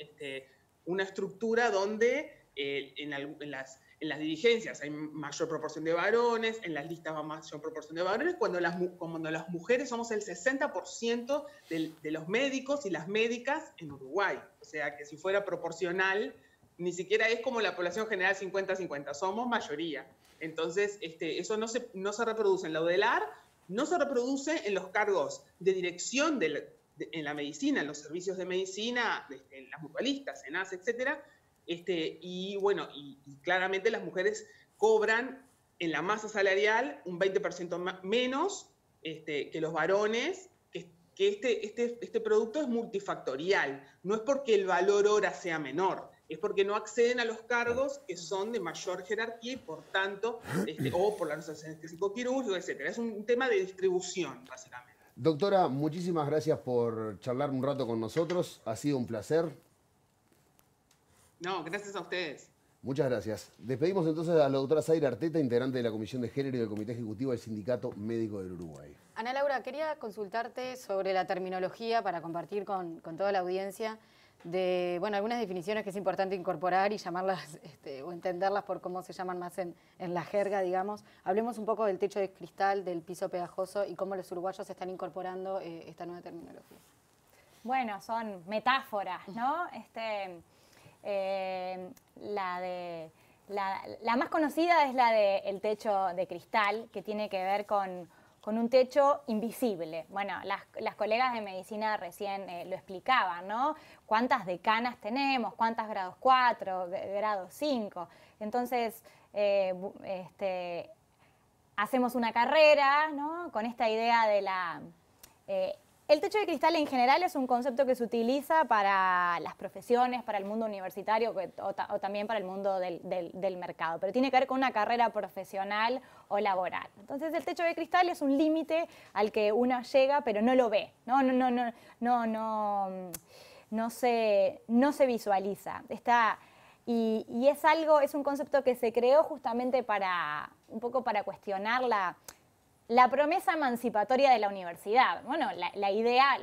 una estructura donde en las dirigencias hay mayor proporción de varones, en las listas va mayor proporción de varones, cuando las mujeres somos el 60% de los médicos y las médicas en Uruguay. O sea, que si fuera proporcional, ni siquiera es como la población general 50-50, somos mayoría. Entonces, eso no se reproduce en la UDELAR, no se reproduce en los cargos de dirección en la medicina, en los servicios de medicina, en las mutualistas, en AS, etcétera, Y bueno, y claramente las mujeres cobran en la masa salarial un 20% menos que los varones, que este producto es multifactorial. No es porque el valor hora sea menor, es porque no acceden a los cargos que son de mayor jerarquía y por tanto, o por la anestesia quirúrgica, etc. Es un tema de distribución, básicamente. Doctora, muchísimas gracias por charlar un rato con nosotros. Ha sido un placer. No, gracias a ustedes. Muchas gracias. Despedimos entonces a la doctora Zaira Arteta, integrante de la Comisión de Género y del Comité Ejecutivo del Sindicato Médico del Uruguay. Ana Laura, quería consultarte sobre la terminología para compartir con toda la audiencia de, bueno, algunas definiciones que es importante incorporar y llamarlas o entenderlas por cómo se llaman más en la jerga, digamos. Hablemos un poco del techo de cristal, del piso pegajoso y cómo los uruguayos están incorporando esta nueva terminología. Bueno, son metáforas, ¿no? La más conocida es la del techo de cristal, que tiene que ver con un techo invisible. Bueno, las colegas de medicina recién lo explicaban, ¿no? ¿Cuántas decanas tenemos? ¿Cuántas grados 4, grados 5? Entonces, hacemos una carrera, ¿no? Con esta idea de la... el techo de cristal en general es un concepto que se utiliza para las profesiones, para el mundo universitario o también para el mundo del mercado, pero tiene que ver con una carrera profesional o laboral. Entonces el techo de cristal es un límite al que uno llega pero no lo ve, no se visualiza. Y es un concepto que se creó justamente un poco para cuestionar la promesa emancipatoria de la universidad. Bueno, la idea,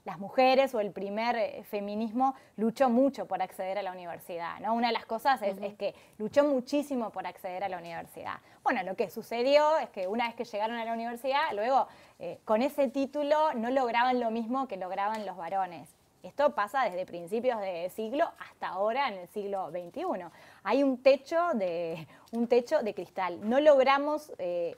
las mujeres o el primer feminismo luchó mucho por acceder a la universidad, ¿no? Una de las cosas es que luchó muchísimo por acceder a la universidad. Bueno, lo que sucedió es que una vez que llegaron a la universidad, luego con ese título no lograban lo mismo que lograban los varones. Esto pasa desde principios de siglo hasta ahora en el siglo XXI. Hay un techo de cristal. No logramos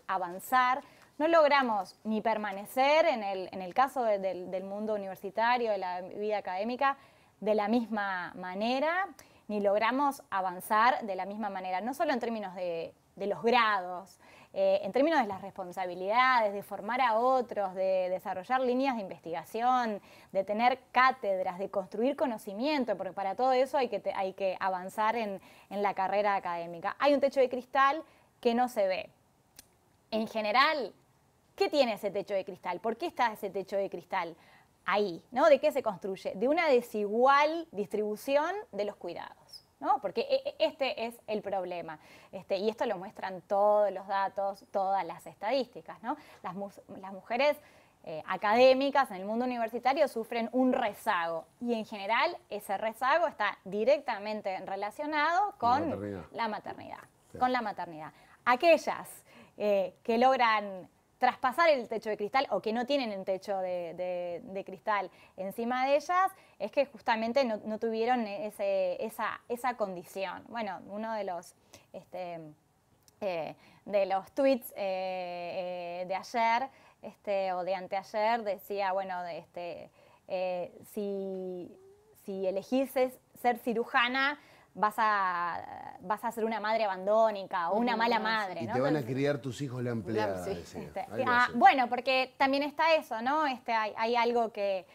avanzar, no logramos ni permanecer en el caso del mundo universitario, de la vida académica, de la misma manera, ni logramos avanzar de la misma manera, no solo en términos de los grados, en términos de las responsabilidades, de formar a otros, de desarrollar líneas de investigación, de tener cátedras, de construir conocimiento, porque para todo eso hay que avanzar en la carrera académica. Hay un techo de cristal que no se ve. En general, ¿qué tiene ese techo de cristal? ¿Por qué está ese techo de cristal ahí? ¿No? ¿De qué se construye? De una desigual distribución de los cuidados, ¿no? Porque este es el problema. Y esto lo muestran todos los datos, todas las estadísticas, ¿no? Las mujeres académicas en el mundo universitario sufren un rezago. Y en general ese rezago está directamente relacionado con la maternidad. Con la maternidad. Aquellas que logran traspasar el techo de cristal o que no tienen un techo de cristal encima de ellas, es que justamente no tuvieron esa condición. Bueno, uno de los tweets de ayer o de anteayer decía, bueno, si elegís ser cirujana, vas a ser una madre abandónica o una mala madre, Y ¿no? te van a criar tus hijos la empleada. Bueno, porque también está eso, ¿no? Hay algo que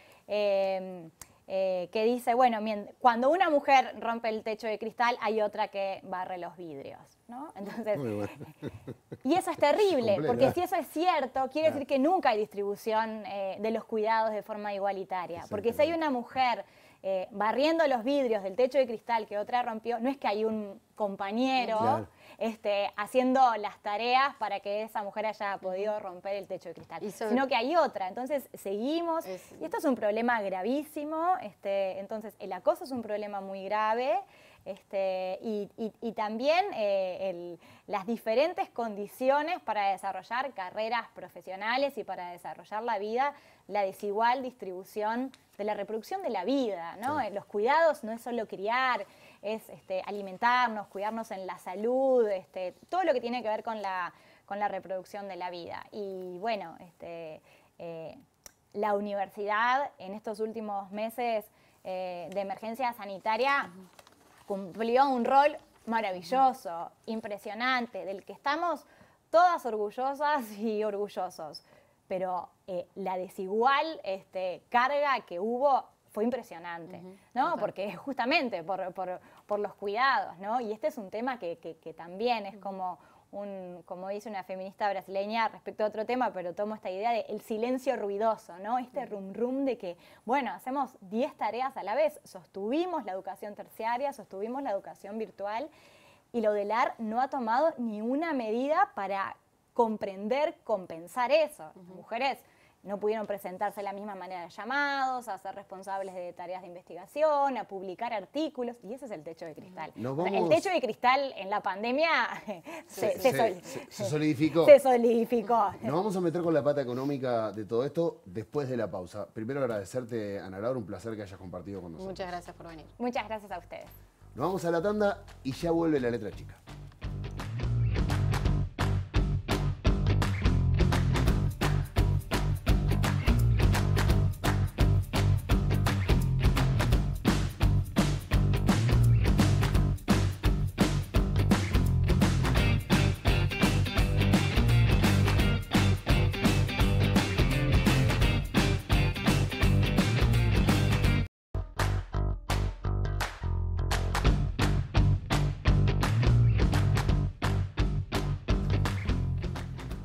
dice, bueno, cuando una mujer rompe el techo de cristal, hay otra que barre los vidrios, ¿no? Entonces, y eso es terrible, porque si eso es cierto, quiere decir que nunca hay distribución de los cuidados de forma igualitaria. Porque si hay una mujer barriendo los vidrios del techo de cristal que otra rompió, no es que hay un compañero haciendo las tareas para que esa mujer haya podido romper el techo de cristal, sino que hay otra. Entonces seguimos, y esto es un problema gravísimo, entonces el acoso es un problema muy grave, y también las diferentes condiciones para desarrollar carreras profesionales y para desarrollar la vida, la desigual distribución de la reproducción de la vida, ¿no? Sí. Los cuidados no es solo criar, es alimentarnos, cuidarnos en la salud, todo lo que tiene que ver con la reproducción de la vida. Y bueno, la universidad en estos últimos meses de emergencia sanitaria cumplió un rol maravilloso, impresionante, del que estamos todas orgullosas y orgullosos. Pero la desigual carga que hubo fue impresionante, ¿no? Total. Porque justamente por los cuidados, ¿no? Y este es un tema que también es como dice una feminista brasileña respecto a otro tema, pero tomo esta idea de el silencio ruidoso, ¿no? Este rum de que, bueno, hacemos 10 tareas a la vez, sostuvimos la educación terciaria, sostuvimos la educación virtual, y lo del AR no ha tomado ni una medida para comprender, compensar eso. Las mujeres no pudieron presentarse de la misma manera de llamados, a ser responsables de tareas de investigación, a publicar artículos, y ese es el techo de cristal. El techo de cristal en la pandemia se solidificó. Se solidificó. Nos vamos a meter con la pata económica de todo esto después de la pausa. Primero agradecerte, Ana Laura, un placer que hayas compartido con nosotros. Muchas gracias por venir. Muchas gracias a ustedes. Nos vamos a la tanda y ya vuelve la letra chica.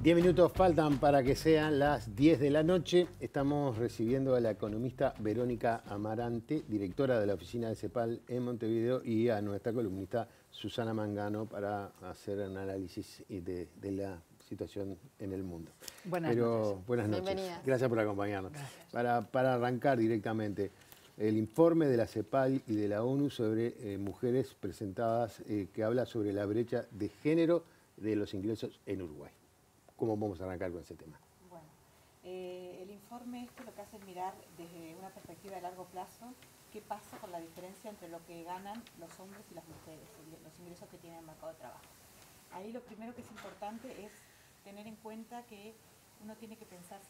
Diez minutos faltan para que sean las 10 de la noche. Estamos recibiendo a la economista Verónica Amarante, directora de la oficina de CEPAL en Montevideo, y a nuestra columnista Susana Mangano para hacer un análisis de la situación en el mundo. Buenas noches. Buenas noches. Bienvenidas. Gracias por acompañarnos. Para arrancar directamente, el informe de la CEPAL y de la ONU sobre mujeres presentadas que habla sobre la brecha de género de los ingresos en Uruguay. ¿Cómo vamos a arrancar con ese tema? Bueno, el informe lo que hace es mirar desde una perspectiva de largo plazo qué pasa con la diferencia entre lo que ganan los hombres y las mujeres, los ingresos que tienen el mercado de trabajo. Ahí lo primero que es importante es tener en cuenta que uno tiene que pensar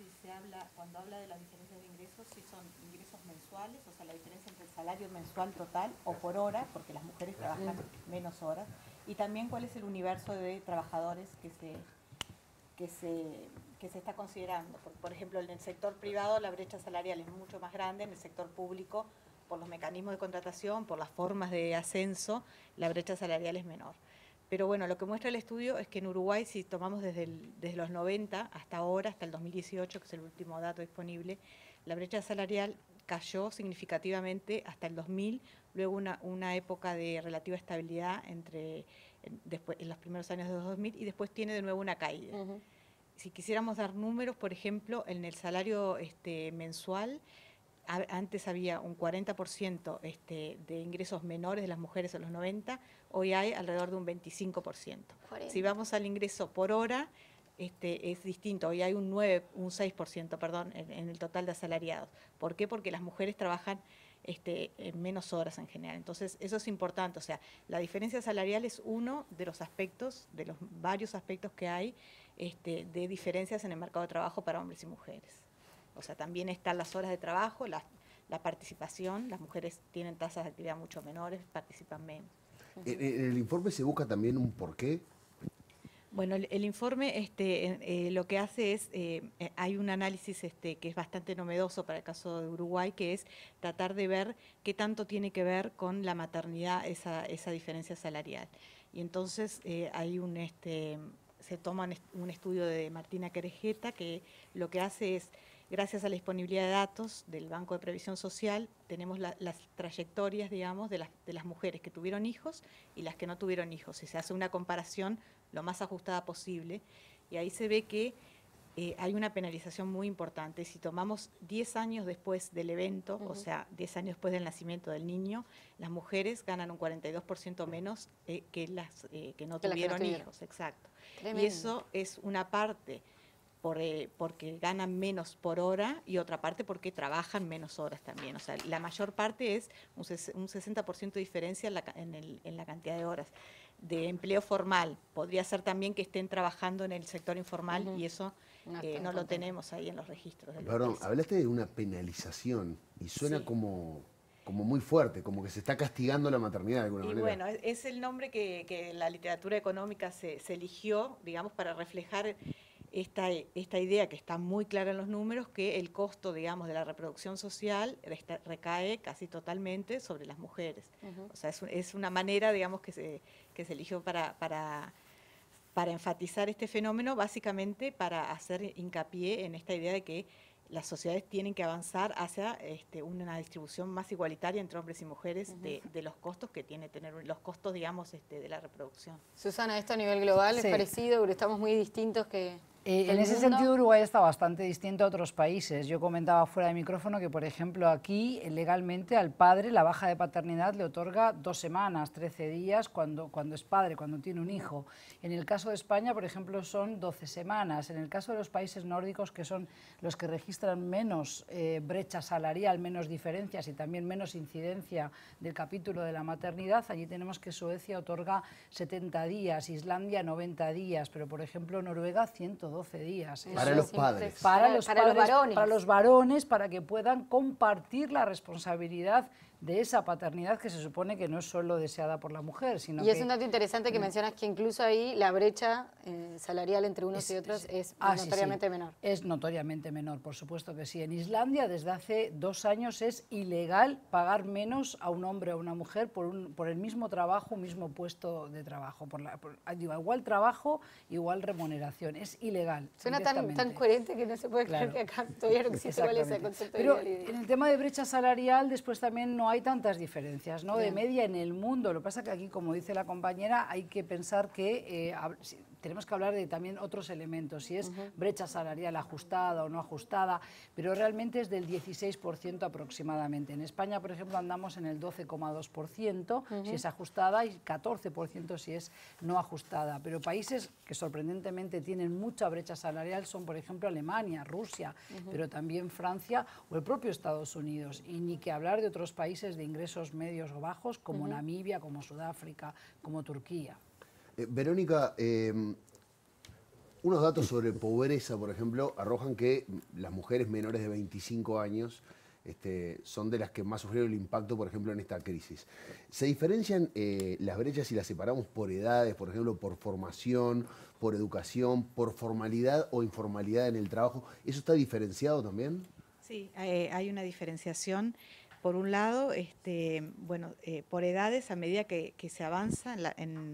cuando habla de las diferencias de ingresos, si son ingresos mensuales, o sea, la diferencia entre el salario mensual total o por hora, porque las mujeres trabajan menos horas, y también cuál es el universo de trabajadores que se está considerando. Por ejemplo, en el sector privado la brecha salarial es mucho más grande, en el sector público, por los mecanismos de contratación, por las formas de ascenso, la brecha salarial es menor. Pero bueno, lo que muestra el estudio es que en Uruguay, si tomamos desde los 90 hasta ahora, hasta el 2018, que es el último dato disponible, la brecha salarial cayó significativamente hasta el 2000, luego una época de relativa estabilidad en los primeros años de los 2000 y después tiene de nuevo una caída. Si quisiéramos dar números, por ejemplo, en el salario mensual, antes había un 40% de ingresos menores de las mujeres en los 90, hoy hay alrededor de un 25%. Si vamos al ingreso por hora, es distinto, hoy hay un 6%, perdón, en el total de asalariados. ¿Por qué? Porque las mujeres trabajan en menos horas en general. Entonces, eso es importante. O sea, la diferencia salarial es uno de los aspectos, de los varios aspectos que hay de diferencias en el mercado de trabajo para hombres y mujeres. O sea, también están las horas de trabajo, la participación. Las mujeres tienen tasas de actividad mucho menores, participan menos. ¿En el informe se busca también un porqué? Bueno, el informe lo que hace es, hay un análisis que es bastante novedoso para el caso de Uruguay, que es tratar de ver qué tanto tiene que ver con la maternidad esa diferencia salarial. Y entonces hay se toma un estudio de Martina Querejeta que lo que hace es, gracias a la disponibilidad de datos del Banco de Previsión Social, tenemos las trayectorias, digamos, de las mujeres que tuvieron hijos y las que no tuvieron hijos. Y se hace una comparación lo más ajustada posible. Y ahí se ve que hay una penalización muy importante. Si tomamos 10 años después del evento, o sea, 10 años después del nacimiento del niño, las mujeres ganan un 42% menos que las que no tuvieron hijos. Exacto. Tremendo. Y eso es una parte porque ganan menos por hora y otra parte porque trabajan menos horas también. O sea, la mayor parte es un 60% de diferencia en la cantidad de horas. De empleo formal, podría ser también que estén trabajando en el sector informal y eso no lo tenemos ahí en los registros. Perdón, hablaste de una penalización y suena como como muy fuerte, como que se está castigando la maternidad de alguna manera. Y bueno, es el nombre que la literatura económica se eligió, digamos, para reflejar esta idea que está muy clara en los números, que el costo, digamos, de la reproducción social recae casi totalmente sobre las mujeres. O sea, es una manera, digamos, que se eligió para enfatizar este fenómeno, básicamente para hacer hincapié en esta idea de que las sociedades tienen que avanzar hacia una distribución más igualitaria entre hombres y mujeres de los costos que tiene tener, los costos, digamos, de la reproducción. Susana, ¿esto a nivel global Sí. es parecido? Porque estamos muy distintos que En ese sentido, Uruguay está bastante distinto a otros países. Yo comentaba fuera de micrófono que, por ejemplo, aquí legalmente al padre la baja de paternidad le otorga 2 semanas, 13 días cuando es padre, cuando tiene un hijo. En el caso de España, por ejemplo, son 12 semanas. En el caso de los países nórdicos, que son los que registran menos brecha salarial, menos diferencias y también menos incidencia del capítulo de la maternidad, allí tenemos que Suecia otorga 70 días, Islandia 90 días, pero por ejemplo Noruega 112 días. Para los padres. Para los varones. Para los varones, para que puedan compartir la responsabilidad de esa paternidad que se supone que no es solo deseada por la mujer, sino y es un dato interesante que mencionas que incluso ahí la brecha salarial entre unos y otros es notoriamente menor. Es notoriamente menor, por supuesto que sí. En Islandia desde hace 2 años es ilegal pagar menos a un hombre o a una mujer por el mismo trabajo, mismo puesto de trabajo. Igual trabajo, igual remuneración. Es ilegal. Suena tan coherente que no se puede creer que acá todavía no existe cuál es el concepto de Pero ilegalidad. en el tema de brecha salarial después también no hay tantas diferencias, ¿no? De media en el mundo. Lo que pasa es que aquí, como dice la compañera, hay que pensar que tenemos que hablar de también otros elementos, si es brecha salarial ajustada o no ajustada, pero realmente es del 16% aproximadamente. En España, por ejemplo, andamos en el 12,2% si es ajustada y 14% si es no ajustada. Pero países que sorprendentemente tienen mucha brecha salarial son, por ejemplo, Alemania, Rusia, pero también Francia o el propio Estados Unidos. Y ni que hablar de otros países de ingresos medios o bajos como Namibia, como Sudáfrica, como Turquía. Verónica, unos datos sobre pobreza, por ejemplo, arrojan que las mujeres menores de 25 años son de las que más sufrieron el impacto, por ejemplo, en esta crisis. ¿Se diferencian las brechas si las separamos por edades, por ejemplo, por formación, por educación, por formalidad o informalidad en el trabajo? ¿Eso está diferenciado también? Sí, hay una diferenciación. Por un lado, por edades, a medida que se avanza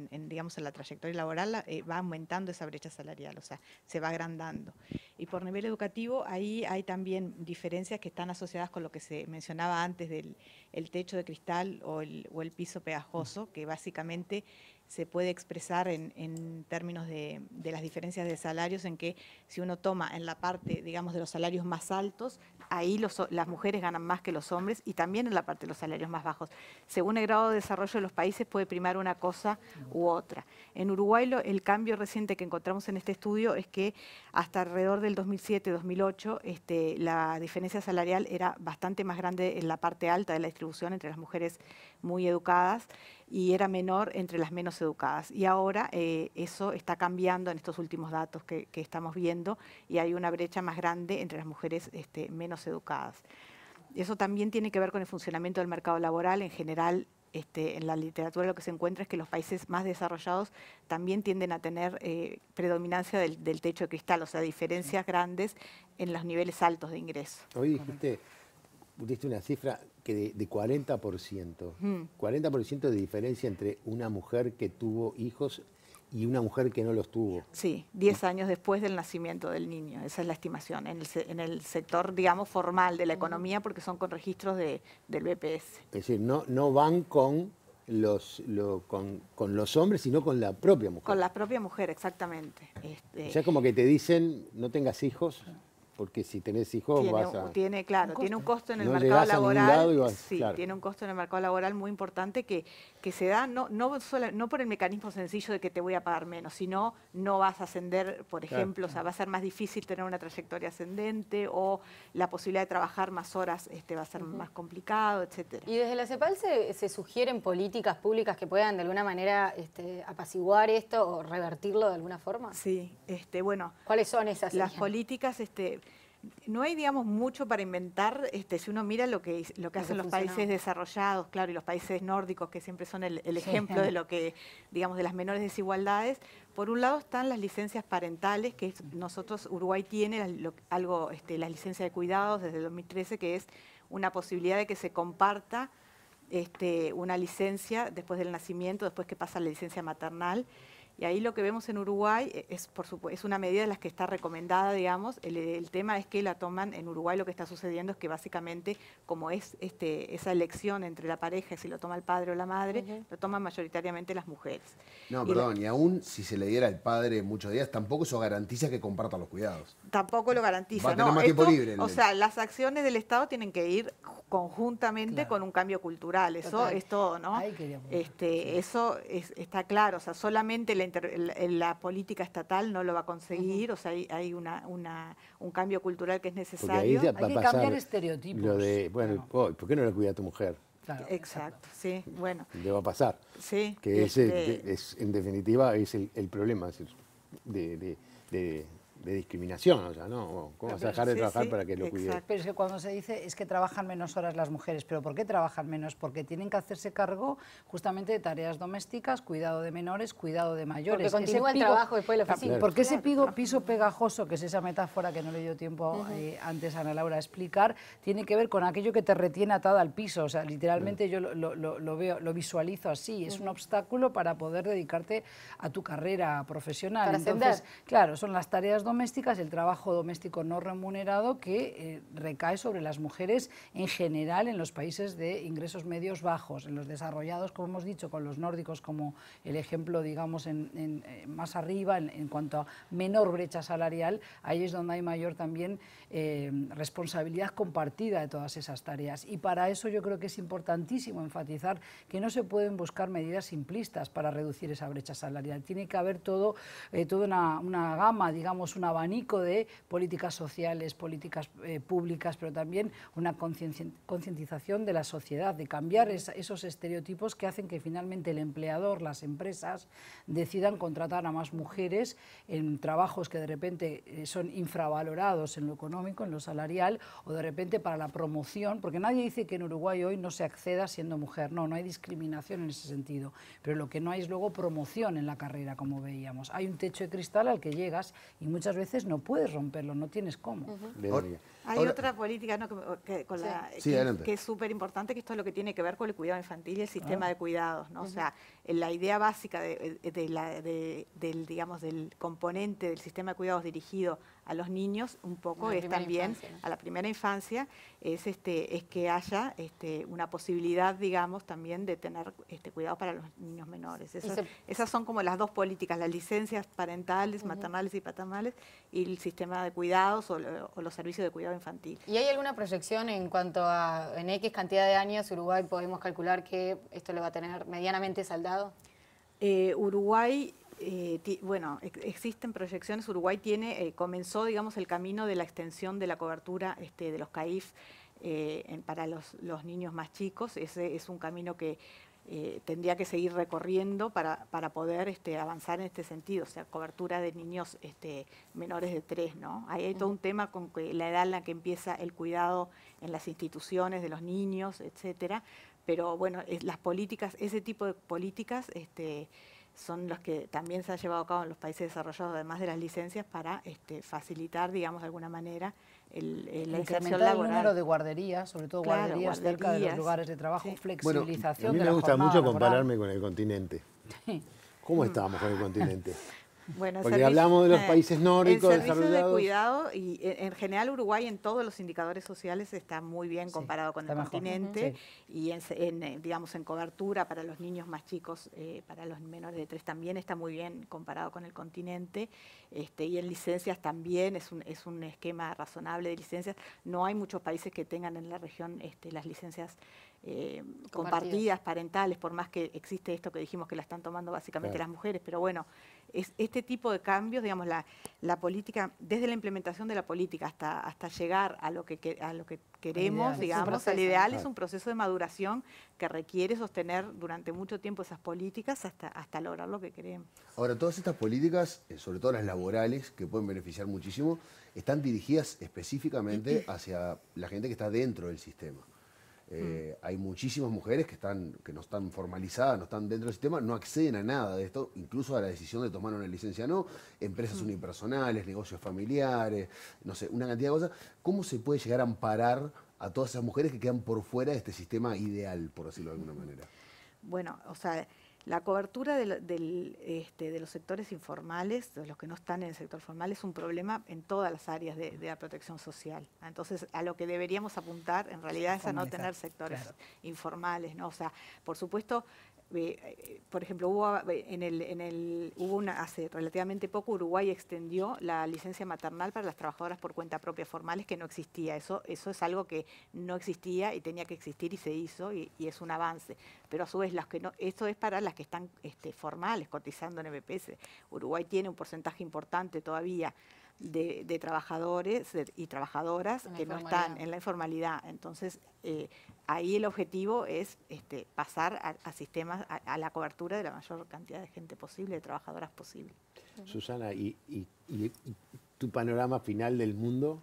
digamos, en la trayectoria laboral, va aumentando esa brecha salarial, o sea, se va agrandando. Y por nivel educativo, ahí hay también diferencias que están asociadas con lo que se mencionaba antes del el techo de cristal o el piso pegajoso, que básicamente se puede expresar en términos de las diferencias de salarios, en que si uno toma en la parte, digamos, de los salarios más altos, ahí las mujeres ganan más que los hombres, y también en la parte de los salarios más bajos. Según el grado de desarrollo de los países puede primar una cosa u otra. En Uruguay el cambio reciente que encontramos en este estudio es que hasta alrededor del 2007-2008 la diferencia salarial era bastante más grande en la parte alta de la distribución entre las mujeres muy educadas y era menor entre las menos educadas. Y ahora eso está cambiando en estos últimos datos que estamos viendo, y hay una brecha más grande entre las mujeres menos educadas. Eso también tiene que ver con el funcionamiento del mercado laboral. En general, en la literatura lo que se encuentra es que los países más desarrollados también tienden a tener predominancia del techo de cristal, o sea, diferencias grandes en los niveles altos de ingreso. Hoy diste una cifra que de 40%. 40% de diferencia entre una mujer que tuvo hijos y una mujer que no los tuvo. Sí, 10 años después del nacimiento del niño, esa es la estimación, en el sector, digamos, formal de la economía, porque son con registros del BPS. Es decir, no van con los hombres, sino con la propia mujer. Con la propia mujer, exactamente. O sea, como que te dicen, no tengas hijos, porque si tenés hijos tiene un costo en el no mercado llegás a ningún lado y laboral. vas, claro. Tiene un costo en el mercado laboral muy importante que se da no por el mecanismo sencillo de que te voy a pagar menos, sino no vas a ascender, por ejemplo, o sea, va a ser más difícil tener una trayectoria ascendente, o la posibilidad de trabajar más horas va a ser más complicado, etcétera. ¿Y desde la CEPAL se sugieren políticas públicas que puedan de alguna manera apaciguar esto o revertirlo de alguna forma? Sí, bueno. ¿Cuáles son esas? Las políticas, No hay, digamos, mucho para inventar, si uno mira lo que hacen los países desarrollados, claro, y los países nórdicos, que siempre son el ejemplo de lo que, digamos, de las menores desigualdades. Por un lado están las licencias parentales, que nosotros, Uruguay tiene la licencia de cuidados desde el 2013, que es una posibilidad de que se comparta una licencia después del nacimiento, después que pasa la licencia maternal. Y ahí lo que vemos en Uruguay es una medida de las que está recomendada, digamos. El tema es que la toman en Uruguay. Lo que está sucediendo es que básicamente, como es esa elección entre la pareja, si lo toma el padre o la madre, lo toman mayoritariamente las mujeres. No, perdón, y aún si se le diera al padre muchos días, tampoco eso garantiza que compartan los cuidados. Tampoco lo garantiza. Va a tener más tiempo libre. O sea, las acciones del Estado tienen que ir conjuntamente con un cambio cultural. Eso es todo, ¿no? Eso está claro. O sea, solamente la política estatal no lo va a conseguir. O sea, hay un cambio cultural que es necesario. Hay que cambiar estereotipos. Lo de, bueno, ¿por qué no le cuida a tu mujer? Claro, exacto, sí, bueno. Le va a pasar. Sí. Que es, en definitiva, es el problema de discriminación, o sea, ¿no? ¿Cómo vas a dejar de trabajar para que lo cuide? Pero es que cuando se dice es que trabajan menos horas las mujeres, ¿pero por qué trabajan menos? Porque tienen que hacerse cargo justamente de tareas domésticas, cuidado de menores, cuidado de mayores. Porque continúa el trabajo después de la oficina. Porque ese piso pegajoso, que es esa metáfora que no le dio tiempo antes a Ana Laura a explicar, tiene que ver con aquello que te retiene atada al piso. O sea, literalmente yo lo veo, lo visualizo así. Es un obstáculo para poder dedicarte a tu carrera profesional. Para Entonces, claro, son las tareas domésticas, el trabajo doméstico no remunerado que recae sobre las mujeres en general en los países de ingresos medios bajos, en los desarrollados, como hemos dicho, con los nórdicos como el ejemplo, digamos, más arriba, en cuanto a menor brecha salarial, ahí es donde hay mayor también responsabilidad compartida de todas esas tareas. Y para eso yo creo que es importantísimo enfatizar que no se pueden buscar medidas simplistas para reducir esa brecha salarial. Tiene que haber toda una gama, digamos, un abanico de políticas sociales, políticas públicas, pero también una concientización de la sociedad, de cambiar esos estereotipos que hacen que finalmente el empleador, las empresas, decidan contratar a más mujeres en trabajos que de repente son infravalorados en lo económico, en lo salarial, o de repente para la promoción, porque nadie dice que en Uruguay hoy no se acceda siendo mujer, no hay discriminación en ese sentido, pero lo que no hay es luego promoción en la carrera, como veíamos. Hay un techo de cristal al que llegas y muchas veces no puedes romperlo, no tienes cómo. Hay otra política que es súper importante, que esto es lo que tiene que ver con el cuidado infantil y el sistema de cuidados, ¿no? O sea, la idea básica del componente del sistema de cuidados dirigido a los niños, un poco es también a la primera infancia, es que haya una posibilidad, digamos, también de tener cuidado para los niños menores. Esas son como las dos políticas, las licencias parentales, maternales y paternales, y el sistema de cuidados o los servicios de cuidado infantil. ¿Y hay alguna proyección en cuanto a en X cantidad de años Uruguay podemos calcular que esto lo va a tener medianamente saldado? Uruguay, bueno, existen proyecciones. Uruguay comenzó, digamos, el camino de la extensión de la cobertura de los CAIF para los niños más chicos. Ese es un camino que tendría que seguir recorriendo para poder avanzar en este sentido, o sea, cobertura de niños menores de 3, ¿no? Ahí hay todo un tema con la edad en la que empieza el cuidado en las instituciones de los niños, etcétera, pero bueno, las políticas, ese tipo de políticas son las que también se han llevado a cabo en los países desarrollados, además de las licencias, para facilitar, digamos, de alguna manera la inserción laboral. El número de guarderías, sobre todo guarderías cerca de los lugares de trabajo, flexibilización de la jornada. A mí me gusta mucho compararme con el continente. ¿Cómo estábamos con el continente? Bueno, porque hablamos de los países nórdicos desarrollados. El servicio de cuidado, y en general Uruguay en todos los indicadores sociales está muy bien comparado con el continente, y digamos en cobertura para los niños más chicos, para los menores de 3 también está muy bien comparado con el continente, y en licencias también es un esquema razonable de licencias. No hay muchos países que tengan en la región las licencias compartidas, parentales, por más que existe esto que dijimos que la están tomando básicamente las mujeres, pero bueno, es este tipo de cambios, digamos, la política, desde la implementación de la política hasta llegar a lo que queremos, digamos, al ideal, es un proceso de maduración que requiere sostener durante mucho tiempo esas políticas hasta lograr lo que queremos. Ahora, todas estas políticas, sobre todo las laborales, que pueden beneficiar muchísimo, están dirigidas específicamente hacia la gente que está dentro del sistema. Hay muchísimas mujeres que no están formalizadas, no están dentro del sistema, no acceden a nada de esto, incluso a la decisión de tomar una licencia no, empresas unipersonales, negocios familiares, no sé, una cantidad de cosas. ¿Cómo se puede llegar a amparar a todas esas mujeres que quedan por fuera de este sistema ideal, por decirlo de alguna manera? Bueno, o sea, la cobertura de los sectores informales, de los que no están en el sector formal, es un problema en todas las áreas de la protección social. Entonces, a lo que deberíamos apuntar, en realidad, es a no tener sectores informales, ¿no? O sea, por supuesto, por ejemplo, hace relativamente poco Uruguay extendió la licencia maternal para las trabajadoras por cuenta propia formales, que no existía. Eso es algo que no existía y tenía que existir y se hizo y es un avance. Pero a su vez, esto es para las que están formales, cotizando en MPS. Uruguay tiene un porcentaje importante todavía de trabajadores y trabajadoras que no están en la informalidad. Entonces, ahí el objetivo es pasar a sistemas, a la cobertura de la mayor cantidad de gente posible, de trabajadoras posible. Susana, ¿y tu panorama final del mundo?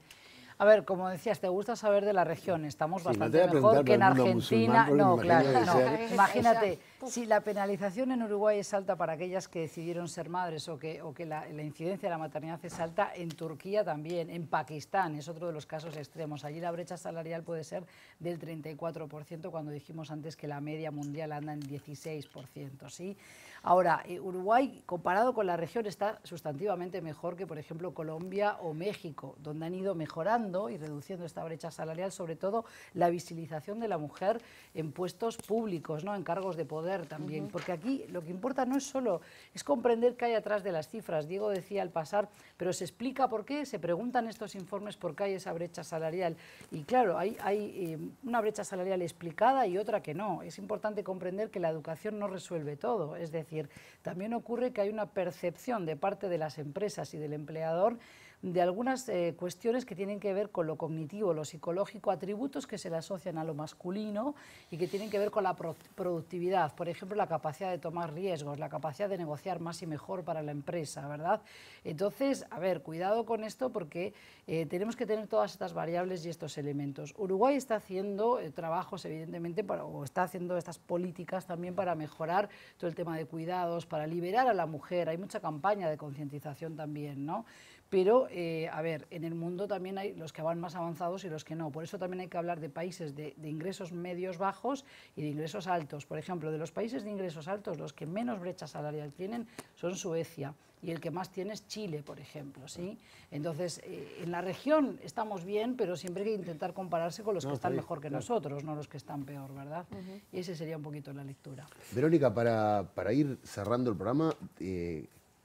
A ver, como decías, te gusta saber de la región. Estamos bastante no mejor que en Argentina. No, claro, Imagínate, si la penalización en Uruguay es alta para aquellas que decidieron ser madres o que la incidencia de la maternidad es alta, en Turquía también, en Pakistán es otro de los casos extremos. Allí la brecha salarial puede ser del 34%, cuando dijimos antes que la media mundial anda en 16%, ¿sí? Ahora, Uruguay, comparado con la región, está sustantivamente mejor que, por ejemplo, Colombia o México, donde han ido mejorando y reduciendo esta brecha salarial, sobre todo la visibilización de la mujer en puestos públicos, ¿no? En cargos de poder también, porque aquí lo que importa no es solo, es comprender qué hay atrás de las cifras. Diego decía al pasar, pero se explica por qué, se preguntan estos informes por qué hay esa brecha salarial. Y claro, hay una brecha salarial explicada y otra que no. Es importante comprender que la educación no resuelve todo, es decir, también ocurre que hay una percepción de parte de las empresas y del empleador de algunas cuestiones que tienen que ver con lo cognitivo, lo psicológico, atributos que se le asocian a lo masculino y que tienen que ver con la productividad, por ejemplo, la capacidad de tomar riesgos, la capacidad de negociar más y mejor para la empresa, ¿verdad? Entonces, a ver, cuidado con esto porque tenemos que tener todas estas variables y estos elementos. Uruguay está haciendo trabajos, evidentemente, o está haciendo estas políticas también para mejorar todo el tema de cuidados, para liberar a la mujer. Hay mucha campaña de concientización también, ¿no? Pero, a ver, en el mundo también hay los que van más avanzados y los que no. Por eso también hay que hablar de países de ingresos medios bajos y de ingresos altos. Por ejemplo, de los países de ingresos altos, los que menos brecha salarial tienen son Suecia. Y el que más tiene es Chile, por ejemplo, ¿sí? Entonces, en la región estamos bien, pero siempre hay que intentar compararse con los que están mejor que nosotros, no los que están peor, ¿verdad? Y ese sería un poquito la lectura. Verónica, para ir cerrando el programa,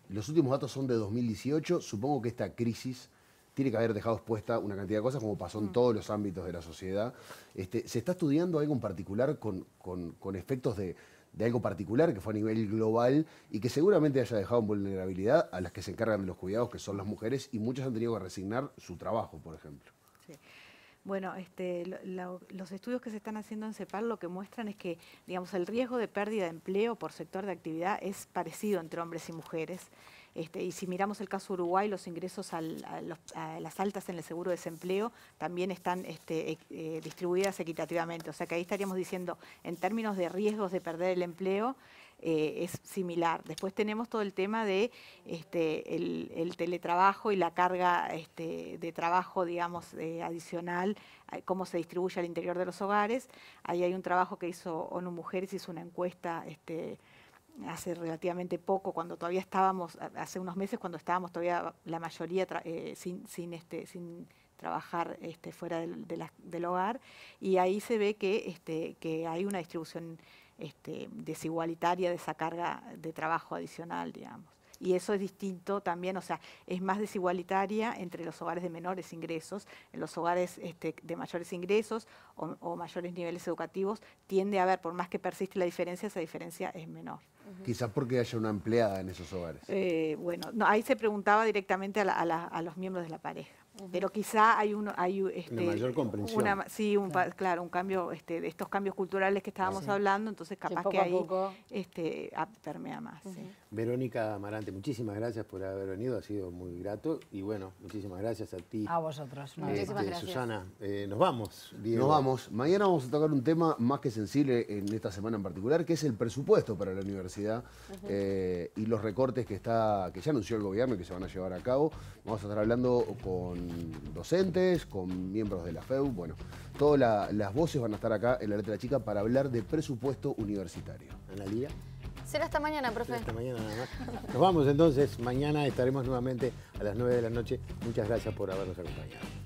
los últimos datos son de 2018. Supongo que esta crisis tiene que haber dejado expuesta una cantidad de cosas, como pasó en todos los ámbitos de la sociedad. ¿Se está estudiando algo en particular con efectos de algo particular que fue a nivel global y que seguramente haya dejado en vulnerabilidad a las que se encargan de los cuidados, que son las mujeres, y muchas han tenido que resignar su trabajo, por ejemplo? Sí. Bueno, los estudios que se están haciendo en CEPAL lo que muestran es que, digamos, el riesgo de pérdida de empleo por sector de actividad es parecido entre hombres y mujeres. Y si miramos el caso Uruguay, los ingresos a las altas en el seguro de desempleo también están distribuidas equitativamente. O sea que ahí estaríamos diciendo, en términos de riesgos de perder el empleo, es similar. Después tenemos todo el tema de el teletrabajo y la carga de trabajo, digamos, adicional, cómo se distribuye al interior de los hogares. Ahí hay un trabajo que hizo ONU Mujeres, hizo una encuesta hace relativamente poco, cuando todavía estábamos, hace unos meses, cuando estábamos todavía la mayoría sin trabajar fuera del hogar, y ahí se ve que hay una distribución desigualitaria de esa carga de trabajo adicional, digamos. y eso es distinto también, o sea, es más desigualitaria entre los hogares de menores ingresos. En los hogares de mayores ingresos o mayores niveles educativos tiende a haber, por más que persiste la diferencia, esa diferencia es menor. Quizás porque haya una empleada en esos hogares. Bueno, no, ahí se preguntaba directamente a los miembros de la pareja. Pero quizá hay una mayor comprensión. Claro, un cambio, de estos cambios culturales que estábamos hablando, entonces capaz que ahí permea más. Sí. Verónica Amarante, muchísimas gracias por haber venido, ha sido muy grato. Y bueno, muchísimas gracias a ti. A vosotros. Muchísimas gracias. Susana, nos vamos. Diego. Nos vamos. Mañana vamos a tocar un tema más que sensible en esta semana en particular, que es el presupuesto para la universidad y los recortes que ya anunció el gobierno y que se van a llevar a cabo. Vamos a estar hablando con docentes, con miembros de la FEU, bueno, todas las voces van a estar acá en La Letra Chica para hablar de presupuesto universitario. Analía. Será hasta mañana, profe. Será hasta mañana nada más. Nos vamos entonces, mañana estaremos nuevamente a las 9 de la noche. Muchas gracias por habernos acompañado.